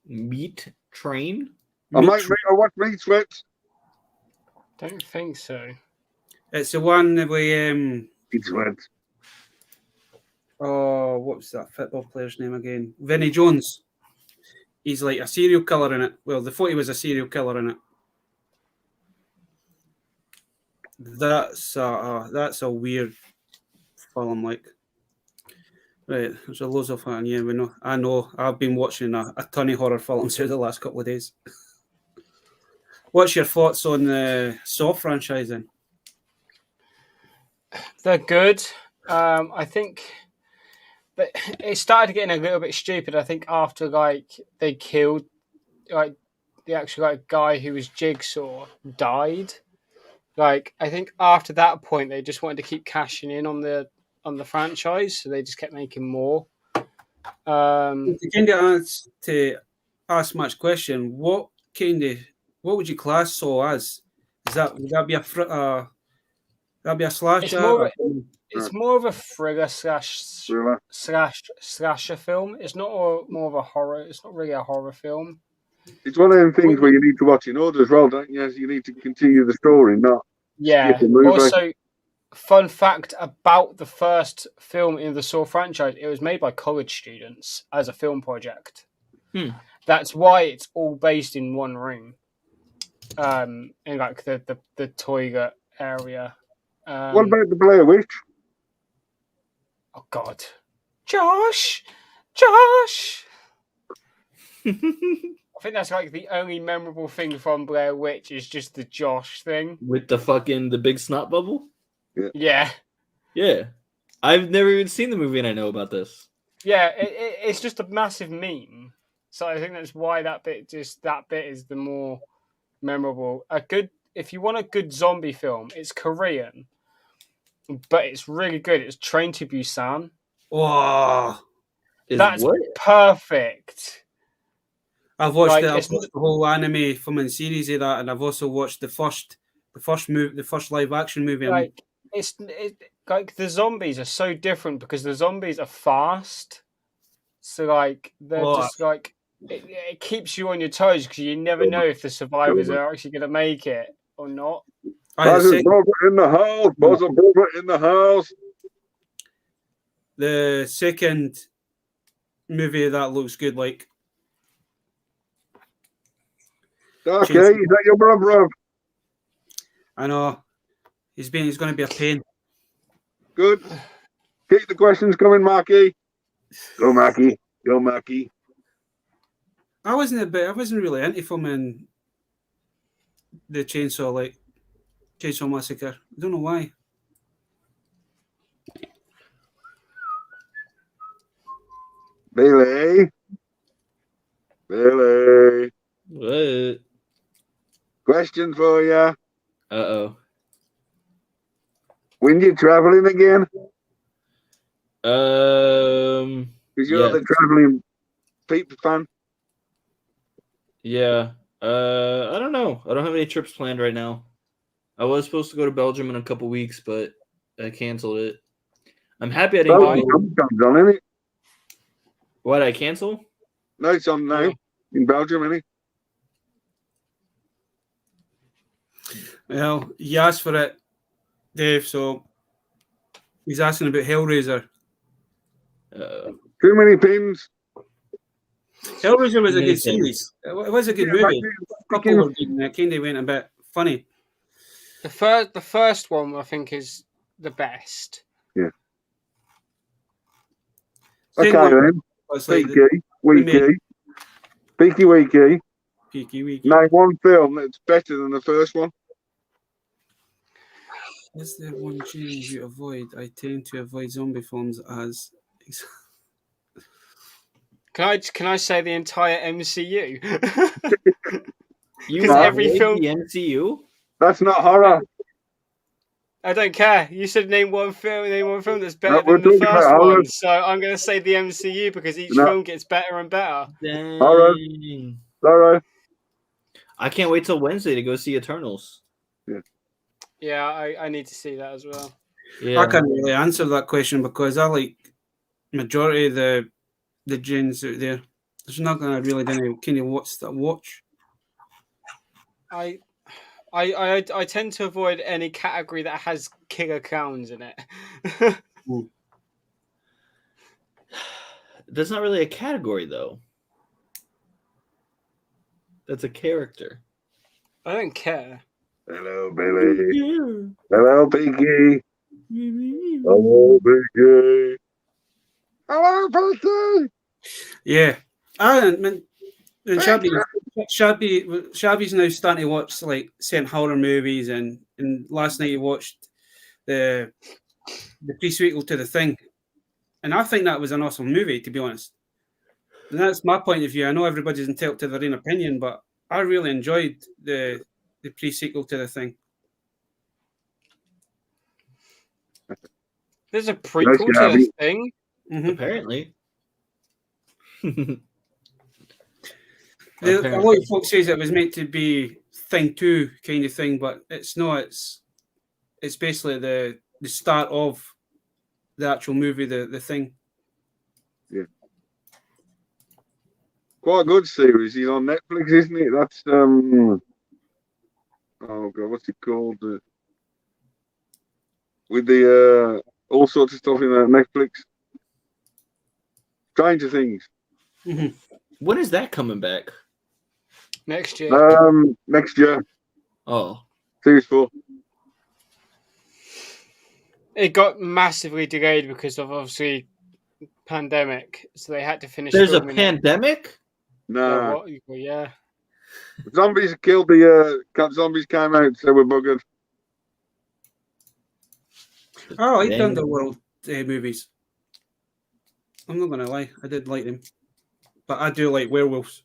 Meat Train? I watch Meat Sweat. Don't think so. It's the one that we Meat Sweat. Oh, what was that football player's name again? Vinnie Jones. He's like a serial killer in it. Well, they thought he was a serial killer in it. That's a weird film, like. Right, there's a loads of fun. Yeah, we know. I know. I've been watching a ton of horror films over the last couple of days. What's your thoughts on the Saw franchise then? They're good. I think that it started getting a little bit stupid. I think after like they killed like the actual like guy who was Jigsaw died. Like I think after that point they just wanted to keep cashing in on the franchise, so they just kept making more. To kind of ask much question, what would you class Saw as? Would that be a slasher? it's more of a thriller Thriller. slasher film. It's not more of a horror. It's not really a horror film. It's one of them things where you need to watch in order as well, don't you? You need to continue the story, not skip a movie. Also, fun fact about the first film in the Saw franchise: it was made by college students as a film project. That's why it's all based in one room, in like the toilet area. What about the Blair Witch? Oh God, Josh! I think that's like the only memorable thing from Blair Witch is just the Josh thing with the big snot bubble. Yeah. I've never even seen the movie, and I know about this. Yeah, it's just a massive meme. So I think that's why that bit is the more memorable. If you want a good zombie film, it's Korean, but it's really good. It's Train to Busan. Oh, that's perfect. I've watched the whole anime film and series of that, and I've also watched the first live action movie. Like like the zombies are so different because the zombies are fast, so like they're just like it keeps you on your toes because you never know if the survivors are actually going to make it or not. Buzzard in the house. Buzzard in the house. The second movie that looks good, like. Okay, is that your brother? I know. He's going to be a pain. Good. Keep the questions coming, Marky. Go, Marky. Go, Marky. I wasn't really into filming the Chainsaw Massacre. I don't know why. Billy. What? Question for you. Uh-oh. When you traveling again? Because you're the traveling people fan. Yeah. I don't know. I don't have any trips planned right now. I was supposed to go to Belgium in a couple weeks, but I canceled it. I'm happy I didn't go. On, what, I cancel? No, it's on now. In Belgium, isn't it? Well, you asked for it, Dave, so he's asking about Hellraiser. Too many pins. Hellraiser was a good series. It was a good movie. A couple were good, and it kind of went a bit funny. The first one, I think, is the best. Yeah. Okay, then. Peaky Weeky. Name one film that's better than the first one. Is there one change you avoid? I tend to avoid zombie films as. Can I say the entire MCU? You every film the MCU? That's not horror. I don't care. You said name one film that's better than the first one. So I'm going to say the MCU because each film gets better and better. Sorry. I can't wait till Wednesday to go see Eternals. Yeah, I need to see that as well. Yeah. I can't really answer that question because I like majority of the gens out there. There's not going to really kind of watch. I tend to avoid any category that has killer clowns in it. That's not really a category, though. That's a character. I don't care. Hello, Billy. Hello, Pinky. Hello, Pinky. Hello, Pinky. Yeah. Shabby's now starting to watch like certain horror movies, and last night he watched the pre-sequel to The Thing, and I think that was an awesome movie, to be honest. And that's my point of view. I know everybody's entitled to their own opinion, but I really enjoyed the pre-sequel to The Thing. There's a prequel to The Thing? Mm-hmm. Apparently. A lot of folks says it was meant to be Thing 2 kind of thing, but it's not. It's basically the start of the actual movie, the Thing. Quite a good series. He's on Netflix, isn't it? That's oh god, what's it called? With the all sorts of stuff in Netflix. Stranger Things. Mm-hmm. When is that coming back? Next year. Next year. Oh, Series 4. It got massively delayed because of obviously pandemic, so they had to finish. there's a filming it. pandemic. No. Yeah. Zombies killed the zombies came out, so we're buggered. I like the Dang. Underworld movies. I'm not gonna lie, I did like them, but I do like werewolves.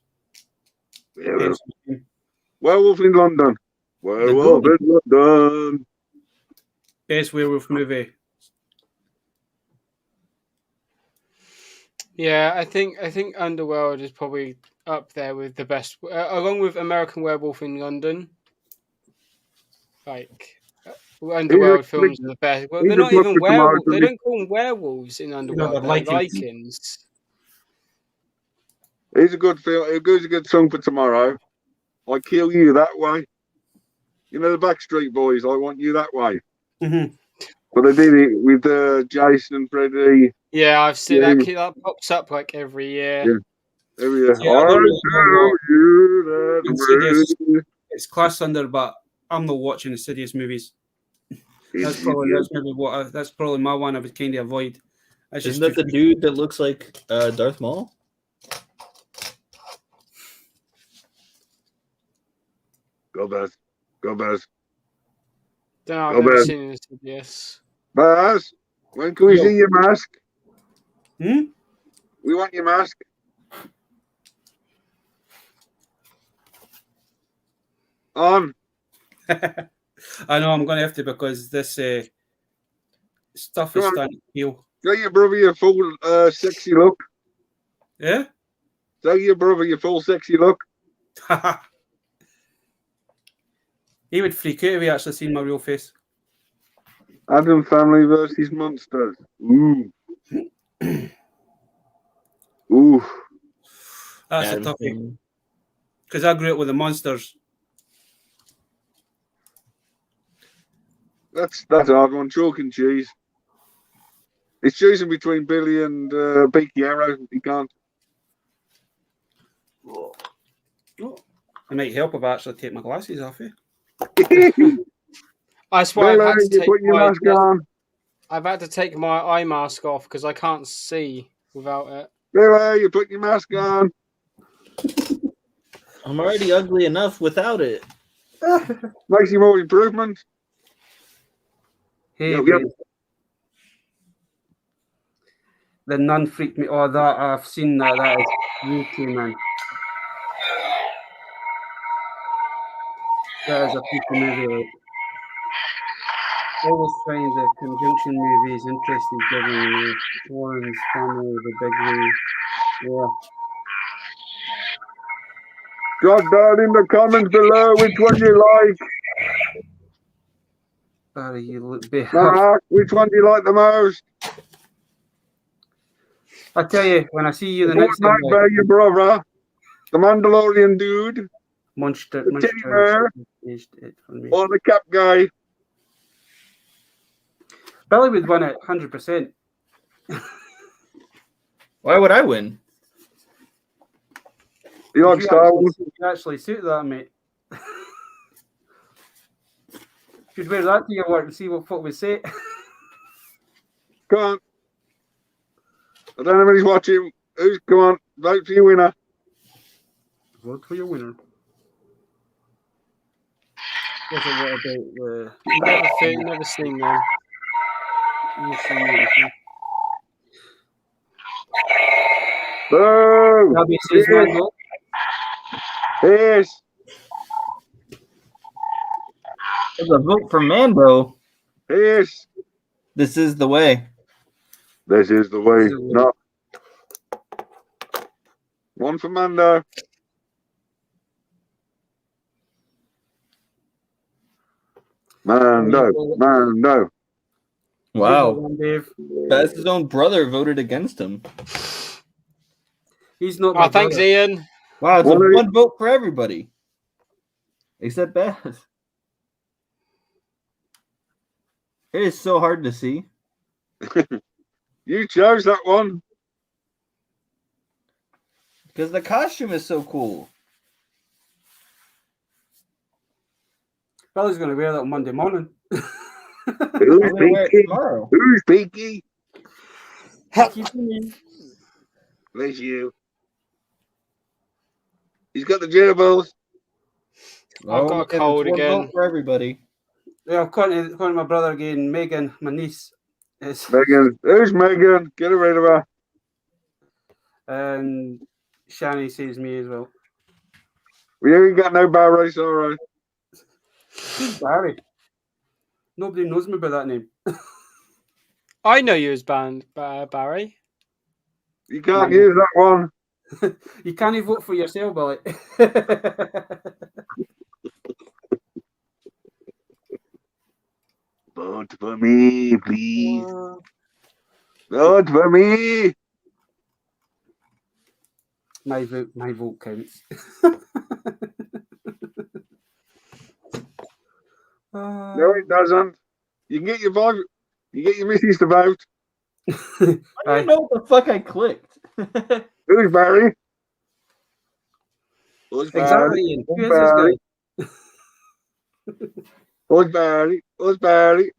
Yeah, Werewolf in London. Werewolf in London. Best werewolf movie. Yeah, I think Underworld is probably up there with the best, along with American Werewolf in London. Like Underworld films are the best. Well, they're not even werewolves. They don't call them werewolves in Underworld. They're Lycans. It's a good film. It goes a good song for tomorrow. I kill you that way. You know the Backstreet Boys. I want you that way. Mm-hmm. But they did it with Jason, Freddie. Yeah, I've seen that pops up like every year. Yeah. Every year. Yeah, I tell you that way. It's classed under, but I'm not watching Insidious movies. That's probably my one I would kind of avoid. Isn't that the dude that looks like Darth Maul? Go Baz. Go Baz. Don't know, I've never seen Insidious. Baz, when can we see your mask? Hmm? We want your mask. On. I know I'm going to have to because this stuff is starting to heal. Tell your brother your full sexy look. Yeah? Tell your brother your full sexy look. He would freak out if he actually seen my real face. Adam Family versus Monsters. Ooh. Ooh. That's a toughie. Because I grew up with the monsters. That's a hard one. Chalk and cheese. It's choosing between Billy and Beaky Arrow. He can't. It might help if I actually take my glasses off you. I swear Billy, I've had to take my eye mask off because I can't see without it. Billy, you put your mask on. I'm already ugly enough without it. Makes you more improvement. Hey, Yep. The Nun freaked me. Oh, that I've seen that. That is freaky, man. That is a freaky movie. Always find the conjunction movies interesting, given the Warren's family, the big way. Yeah. Drop down in the comments below which one you like. You look big. Mark, which one do you like the most? I tell you, when I see you the next time, by your brother, the Mandalorian dude, Monster, the teddy bear, or the cap guy. Billy would win it 100%. Why would I win? You like Star Wars? You actually suit that, mate. Should wear that to your work and see what folk would say. Come on. I don't know if he's watching. Come on, vote for your winner. Vote for your winner. What's it what about the... Never seen them. Boo! Yes. There's a vote for Mando. Yes. This is the way. This is the way. No. One for Mando. Mando. Wow. One, Dave. That's his own brother voted against him. He's not my thanks, brother. Ian. Wow, it's Well, one vote for everybody. Except Beth. It is so hard to see. You chose that one. Because the costume is so cool. Billy's going to wear that on Monday morning. Who's I'm gonna wear it Pinky? tomorrow. Who's Pinky? Keep me. Bless you. He's got the gerbils. I've got a okay, cold there's one again. vote for everybody. Yeah, according to my brother again, Megan, my niece, is, Megan. Who's Megan? Get rid of her. and Shani says me as well. We ain't got no bar race, all right. Who's Barry? Nobody knows me by that name. I know you as Barry. You can't use that one. You can't vote for yourself, Billy. Vote for me, please. Vote for me. My vote counts. No, it doesn't. You can get your vote. You get your missus to vote. I don't even know what the fuck I clicked. Who's Barry? Who's Barry? Exactly, Ian. Who's Who is this Barry? guy? Who's Barry? Who's Barry?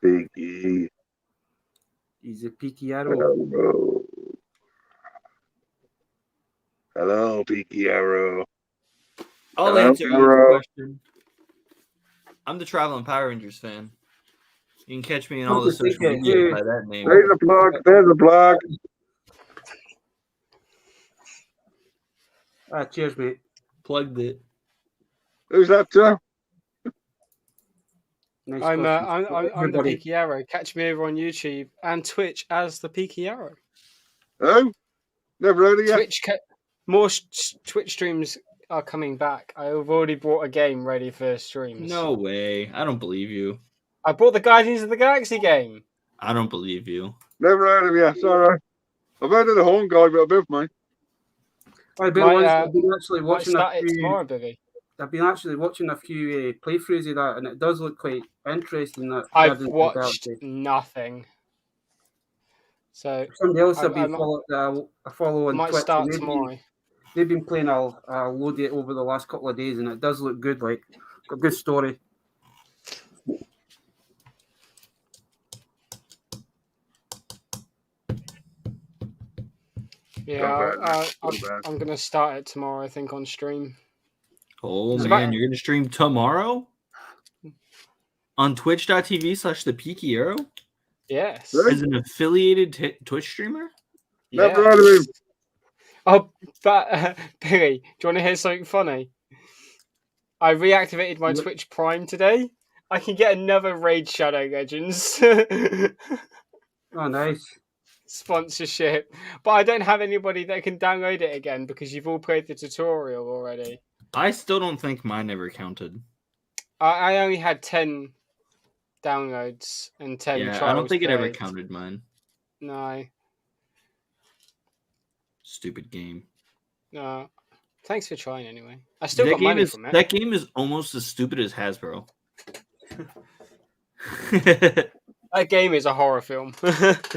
Pinky. He's a peaky arrow. Hello. Hello, Pinky Arrow. I'll Hello, answer your Arrow. question. I'm the Traveling Power Rangers fan. You can catch me in all the What do you social think, media dude? by that name. There's a plug. There's a plug. Cheers, mate. Plugged it. Who's that, sir? Nice I'm question. the Everybody. Peaky Arrow. Catch me over on YouTube and Twitch as the Peaky Arrow. Oh? Never heard of you. More Twitch streams are coming back. I've already bought a game ready for streams. No way. I don't believe you. I bought the Guardians of the Galaxy game. I don't believe you. Never heard of you. Sorry. I've heard of the Horn guy, but a bit of mine. I've been actually Might watching start a it few. tomorrow, Billy. I've been actually watching a few playthroughs of that, and it does look quite interesting. That I've Guardians of the watched Galaxy. nothing. So Somebody else I've I been follow on might Twitch. start and tomorrow. They've been playing a load of it over the last couple of days, and it does look good. Like, got a good story. Yeah, Not bad. I'm gonna start it tomorrow. I think on stream. Oh It's man, about- you're gonna stream tomorrow? On twitch.tv/the Peaky Arrow? Yes. Really? As an affiliated Twitch streamer? Never heard of him. Oh, but Billy, do you want to hear something funny? I reactivated my Yep. Twitch Prime today. I can get another Raid Shadow Legends Oh, nice. sponsorship, but I don't have anybody that can download it again because you've all played the tutorial already. I still don't think mine ever counted. I only had 10 downloads and 10 Yeah, trials I don't think it ever played. counted mine. No. Stupid game. No. Thanks for trying anyway. I still got money from it. That game is almost as stupid as Hasbro. That game is a horror film.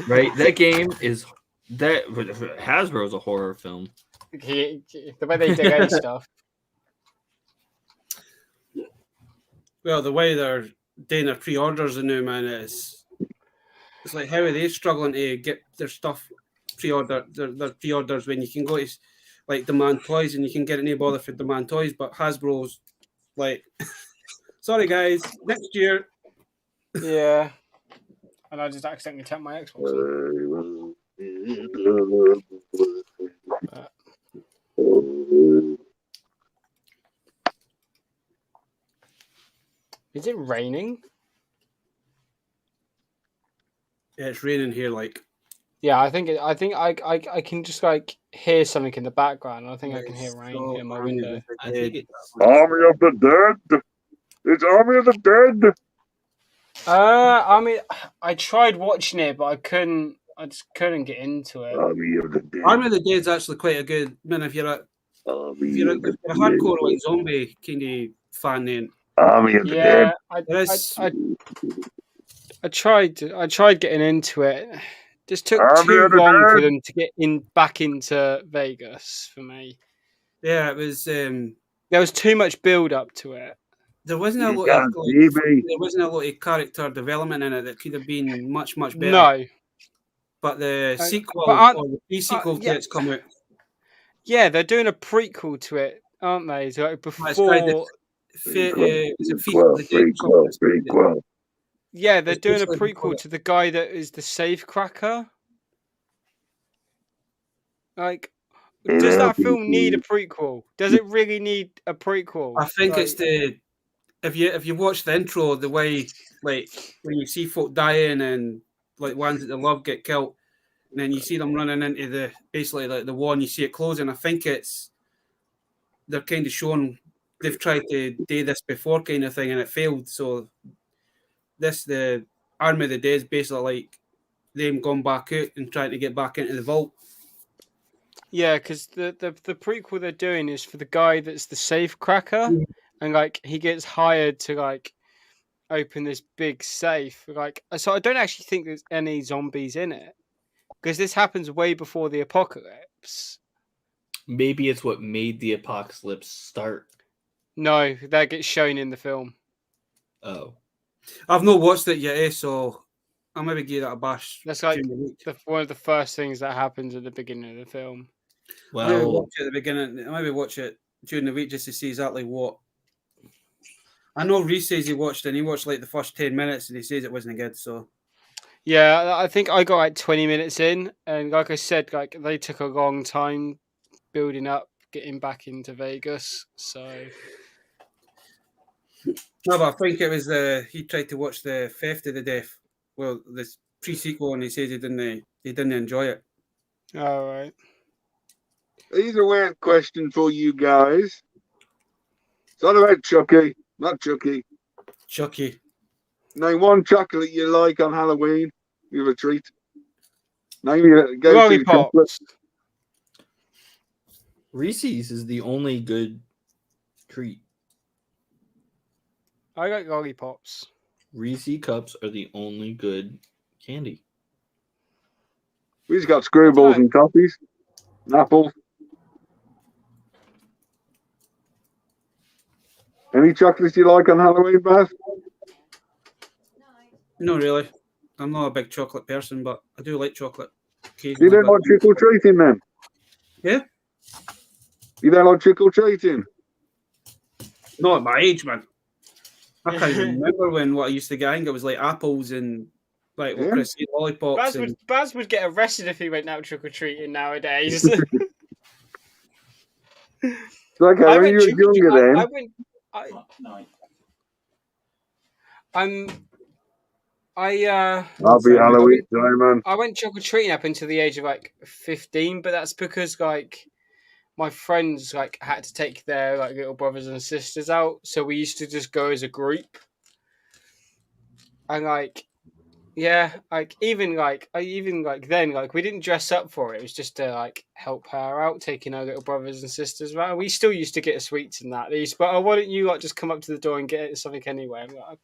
Right? That game is Hasbro is a horror film. The way they delay stuff. Well, the way they're doing their pre-orders now, man, it's like how are they struggling to get their stuff pre-order their pre-orders when you can go to like Demand Toys and you can get it no bother for Demand Toys, but Hasbro's like, sorry guys, next year. Yeah. And I just accidentally tapped my Xbox on. Is it raining? Yeah, it's raining here like Yeah, I think I can just like hear something in the background. I think I can hear rain in my window. I think it's Army of the Dead. It's Army of the Dead. I mean, I tried watching it, but I couldn't. I just couldn't get into it. Army of the Dead. Army of the Dead's actually quite a good. I mean, if you're a hardcore like zombie kind of fan, then Army of the Dead. I tried getting into it. Just took Army too of the long for Dead. them to get back into Vegas for me. Yeah, it was. There was too much build up to it. There wasn't a You lot can't of see me. there wasn't a lot of character development in it that could have been much better. No, But the sequel but or the pre-sequel to it's come out. Yeah, they're doing a prequel to it, aren't they? So like before. Prequel. Yeah, they're doing a prequel to the guy that is the safecracker. Like, does that film need a prequel? Does it really need a prequel? I think it's the if you watch the intro, the way like when you see folk dying and like ones that they love get killed, and then you see them running into the basically like the wall and you see it closing. I think they're kind of showing they've tried to do this before kind of thing and it failed. So the Army of the Dead is basically like them going back out and trying to get back into the vault. Yeah, because the prequel they're doing is for the guy that's the safecracker, and like he gets hired to like open this big safe. Like, so I don't actually think there's any zombies in it because this happens way before the apocalypse. Maybe it's what made the apocalypse start. No, that gets shown in the film. Oh, I've not watched it yet, so I'll maybe give that a bash. That's like one of the first things that happens at the beginning of the film. Well, maybe watch it at the beginning. Maybe watch it during the week just to see exactly what. I know Reese says he watched it and he watched like the first 10 minutes and he says it wasn't good. So yeah, I think I got like 20 minutes in, and like I said, like they took a long time building up, getting back into Vegas. So no, but I think it was he tried to watch the Theft of the Deaf. Well, this pre-sequel, and he says he didn't enjoy it. All right. Here's a weird question for you guys. It's not about Chucky, not Chucky. Chucky. Name one chocolate you like on Halloween. You have a treat. Name your go-to Lollipops. chocolate. Reese's is the only good treat. I like lollipops. Reese cups are the only good candy. We've got screwballs and toffees, and apples. Any chocolates you like on Halloween, Beth? No, really. I'm not a big chocolate person, but I do like chocolate. You don't like trick-or-treating then? Yeah. You don't like trick-or-treating? Not at my age, man. I can't even remember what I used to get. I think it was like apples and like lollipops. Baz would get arrested if he went out trick-or-treating nowadays. Okay, when you were younger then. I'll be Halloween time, man. I went trick-or-treating up until the age of like 15, but that's because like my friends like had to take their like little brothers and sisters out, so we used to just go as a group. And like, yeah, like even then, like we didn't dress up for it. It was just to like help her out, taking her little brothers and sisters around. We still used to get sweets and that. They used, but why don't you like just come up to the door and get something anyway? I'm like,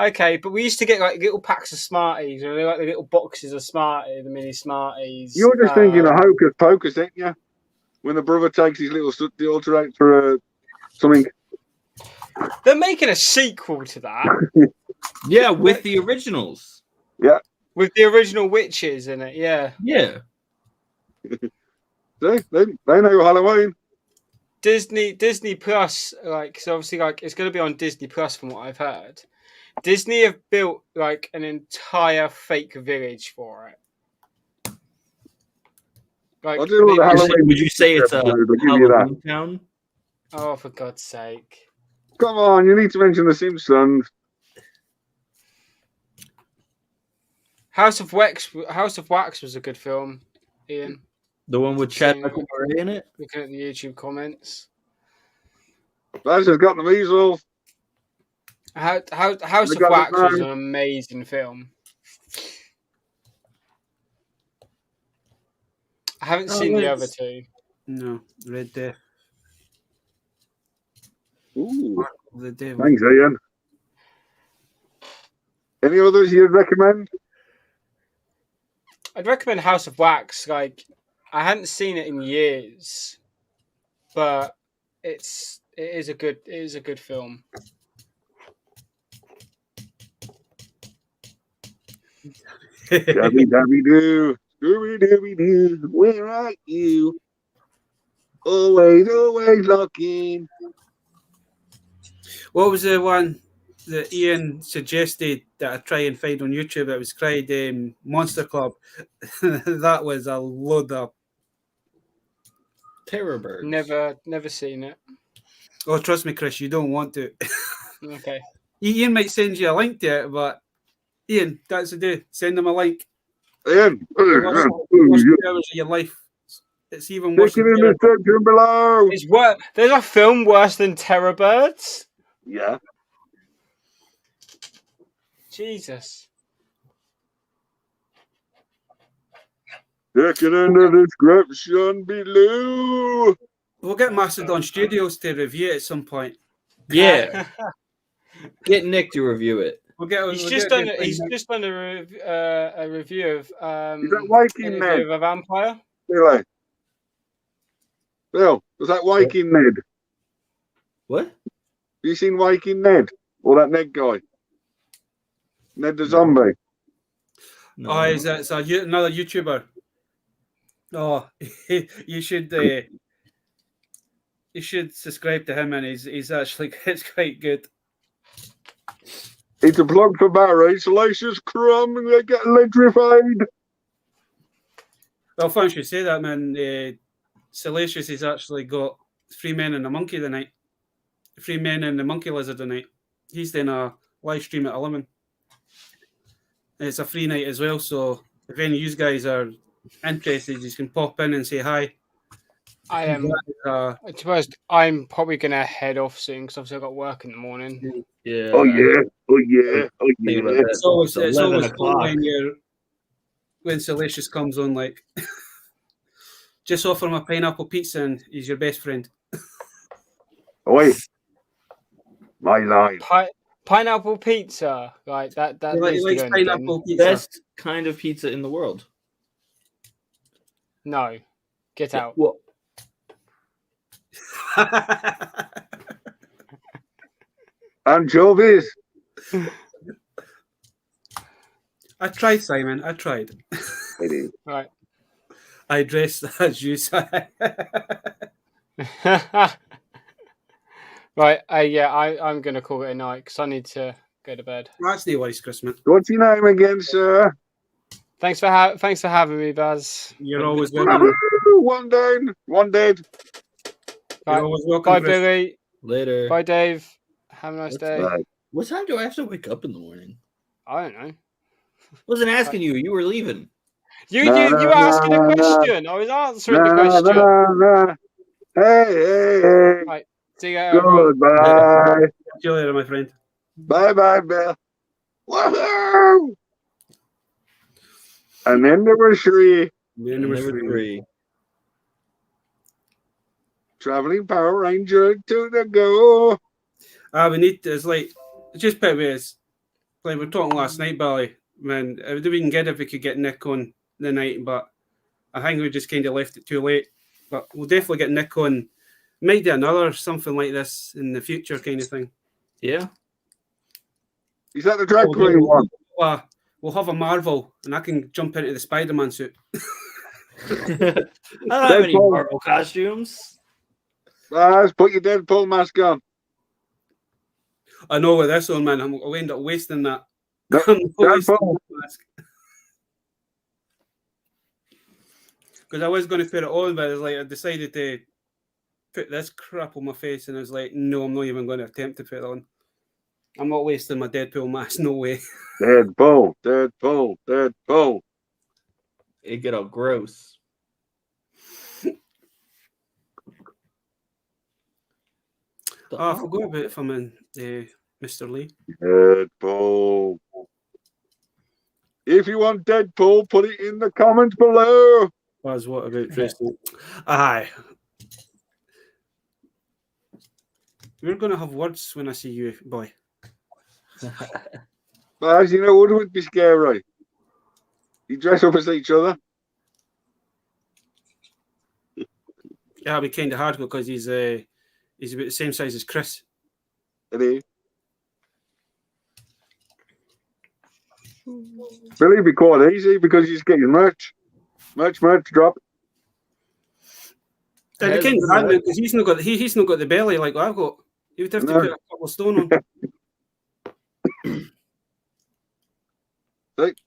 okay, but we used to get like little packs of Smarties, or like the little boxes of Smarties, the mini Smarties. You're just thinking of Hocus Pocus, ain't you? When the brother takes his little daughter out for something. They're making a sequel to that. Yeah, with the originals. Yeah. With the original witches in it, yeah. Yeah. They know Halloween. Disney Plus, like, so obviously, like, it's going to be on Disney Plus from what I've heard. Disney have built like an entire fake village for it. Like, would you say it's a Halloween town? Oh, for God's sake! Come on, you need to mention The Simpsons. House of Wax was a good film, Ian. The one with Chad Same. McElmurray in it? Looking at the YouTube comments. Baz has got the measles. House They of got Wax it, was man. an amazing film. I haven't seen the other two. No, Red Death. Ooh, Of the Devil. thanks, Ian. Any others you'd recommend? I'd recommend House of Wax. Like, I hadn't seen it in years, but it is a good film. Dabby dabby doo, dooby dooby doo, where are you? Always, always looking. What was the one that Ian suggested that I try and find on YouTube that was cried Monster Club? That was a load of. Terror Birds. Never seen it. Oh, trust me, Chris, you don't want to. Okay. Ian might send you a link to it, but Ian, that's the do. Send him a link. Ian, Worst 2 hours of your life. It's even worse. take it Than in the section below. It's worse. There's a film worse than Terror Birds. Yeah. Jesus. Check it in the description below. We'll get Macedon Studios to review it at some point. Yeah. Get Nick to review it. He's just done a review of Is that Viking Ned? of a vampire. Really? Bill, was that Viking Ned? What? Have you seen Viking Ned? Or that Ned guy? Ned the zombie. No. Oh, is that another YouTuber? Oh, you should subscribe to him, and he's actually it's quite good. It's a plug for Barry. Salacious crumb and they get electrified. Well, funny you say that, man. Salacious has actually got 3 Men and a Monkey tonight. 3 Men and the Monkey Lizard tonight. He's doing a live stream at 11. And it's a free night as well, so if any of you guys are interested, you can pop in and say hi. I am. To be honest, I'm probably gonna head off soon because obviously I've got work in the morning. Yeah. Oh yeah. Oh yeah. Oh Think about yeah. that. It's always 11 cool o'clock. when Salacious comes on, like just offer him a pineapple pizza and he's your best friend. Oi. My line. Pineapple pizza, right? That He needs to likes go in the pineapple pizza. Best kind of pizza in the world. bin. No, get out. What? Anchovies. I tried, Simon. I tried. Right. I dressed as you said. Right. I'm gonna call it a night because I need to go to bed. That's no worries, Christmas. What's your name again, sir? Thanks for having me, Baz. You're always welcome. One down, one dead. You're always welcome. Bye, Chris. Billy. Later. Bye, Dave. Have a nice day. Bye. What time do I have to wake up in the morning? I don't know. Wasn't asking you. You were leaving. You were asking a question. I was answering the question. Nah. Hey. Right. See you later, everyone. Goodbye. See you later, my friend. Bye, Bill. Woohoo! And then there were three. Number three. Traveling Power Ranger to the go. We need to, it's like, just put it with like we were talking last night, Billy. Man, it would have been good if we could get Nick on the night, but I think we just kind of left it too late. But we'll definitely get Nick on. Might do another something like this in the future, kind of thing. Yeah. Is that the drag queen one? We'll have a Marvel, and I can jump into the Spider-Man suit. I don't have any Marvel costumes. Let's put your Deadpool mask on. I know with this one, man, I'll end up wasting that. No, Deadpool. Because I was going to put it on, but it's like I decided to put this crap on my face, and I was like, no, I'm not even going to attempt to put it on. I'm not wasting my Deadpool mask. No way. Deadpool, Deadpool, Deadpool. It get all gross. I forgot about it from Mr. Lee. Deadpool. If you want Deadpool, put it in the comments below. Buzz, what about Dresden? Aye. We're going to have words when I see you, boy. But as you know, it would be scary. You dress up as each other. That'll be kind of hard because he's about the same size as Chris. Billy'd be quite easy because you just get your merch drop. It'd be kind of hard because he's not got the belly like I've got. He would have to put a couple of stone on.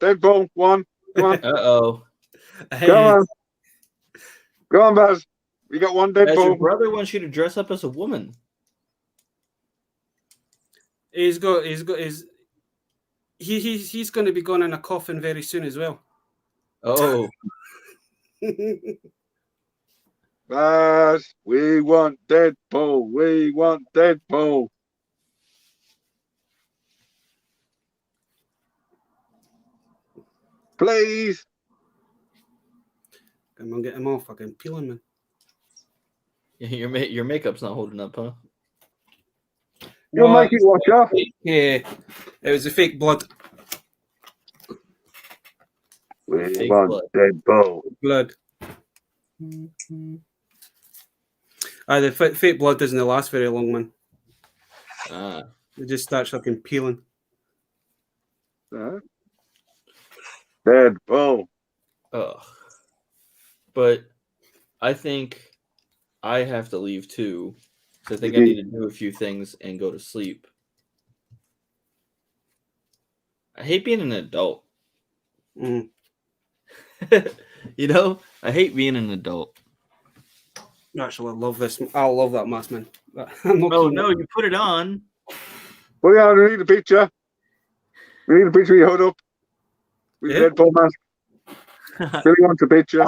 Deadpool, one. Come on. Uh-oh. Go on, Baz. We got one As your Deadpool. brother wants you to dress up as a woman. He's going to be gone in a coffin very soon as well. Oh. Baz, we want Deadpool. We want Deadpool. Please. Come on, get him off. I can peel him, man. Your makeup's not holding up, huh? You'll make it wash off. Yeah, it was a fake blood. We Fake want blood. Deadpool. Blood. The fake blood doesn't last very long, man. It just starts fucking peeling. Deadpool. Ugh. But I think I have to leave too. So I think I need to do a few things and go to sleep. I hate being an adult. Mm. You know, I hate being an adult. Actually, I love this. I love that mask, man. I'm not Oh kidding. no, you put it on. Well, yeah, we need a picture. We need a picture of your hood up with Yeah. Deadpool mask. Billy wants a picture.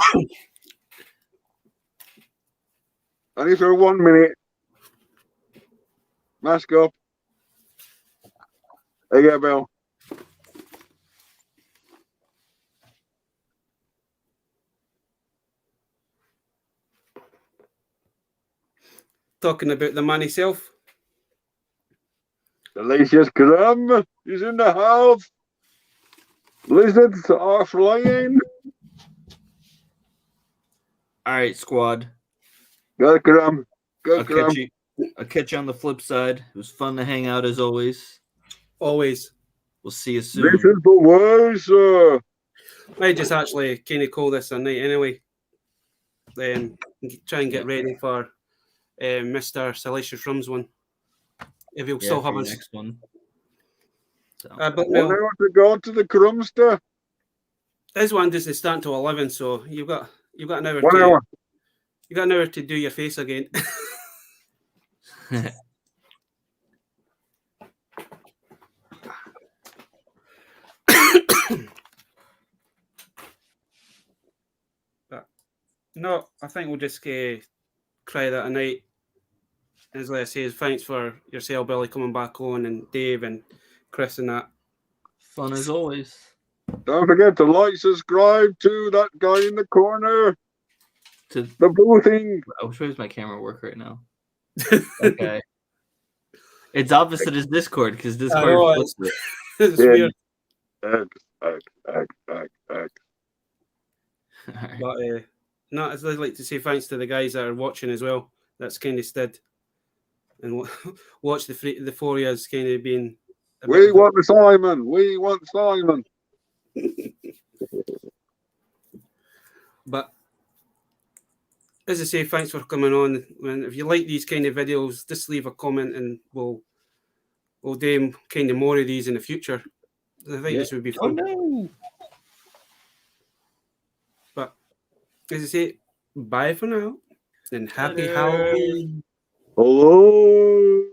Only for 1 minute. Mask up. There you go, Bill. Talking about the man himself. Delicious crumb is in the house. Lizards are flying. All right, squad. Go crumb. Go I'll crumb. catch you on the flip side. It was fun to hang out as always. Always. We'll see you soon. This is the way, sir. I just actually kind of call this a night anyway. Try and get ready for Mr. Salacious Rums one. If he'll still have for us. next one. So. But Well, well, now to go to the crumbster. this one doesn't start until 11, so you've got an hour. 1 hour. You got an hour to do your face again. But no, I think we'll just cry that a night. As I say, thanks for yourself, Billy, coming back on, and Dave and Chris and that. Fun as always. Don't forget to like, subscribe to that guy in the corner. To The blue thing. which way does my camera work right now? Okay. It's opposite as Discord because Discord know, flips it. It's Yeah. weird. All right. But no, I'd like to say thanks to the guys that are watching as well. That's kind of stood and watch the 4 years kind of being. We want Simon. We want Simon. But as I say, thanks for coming on. And if you like these kind of videos, just leave a comment and we'll do kind of more of these in the future. I think this would be fun. no. But as I say, bye for now and happy Later. Halloween. Hello.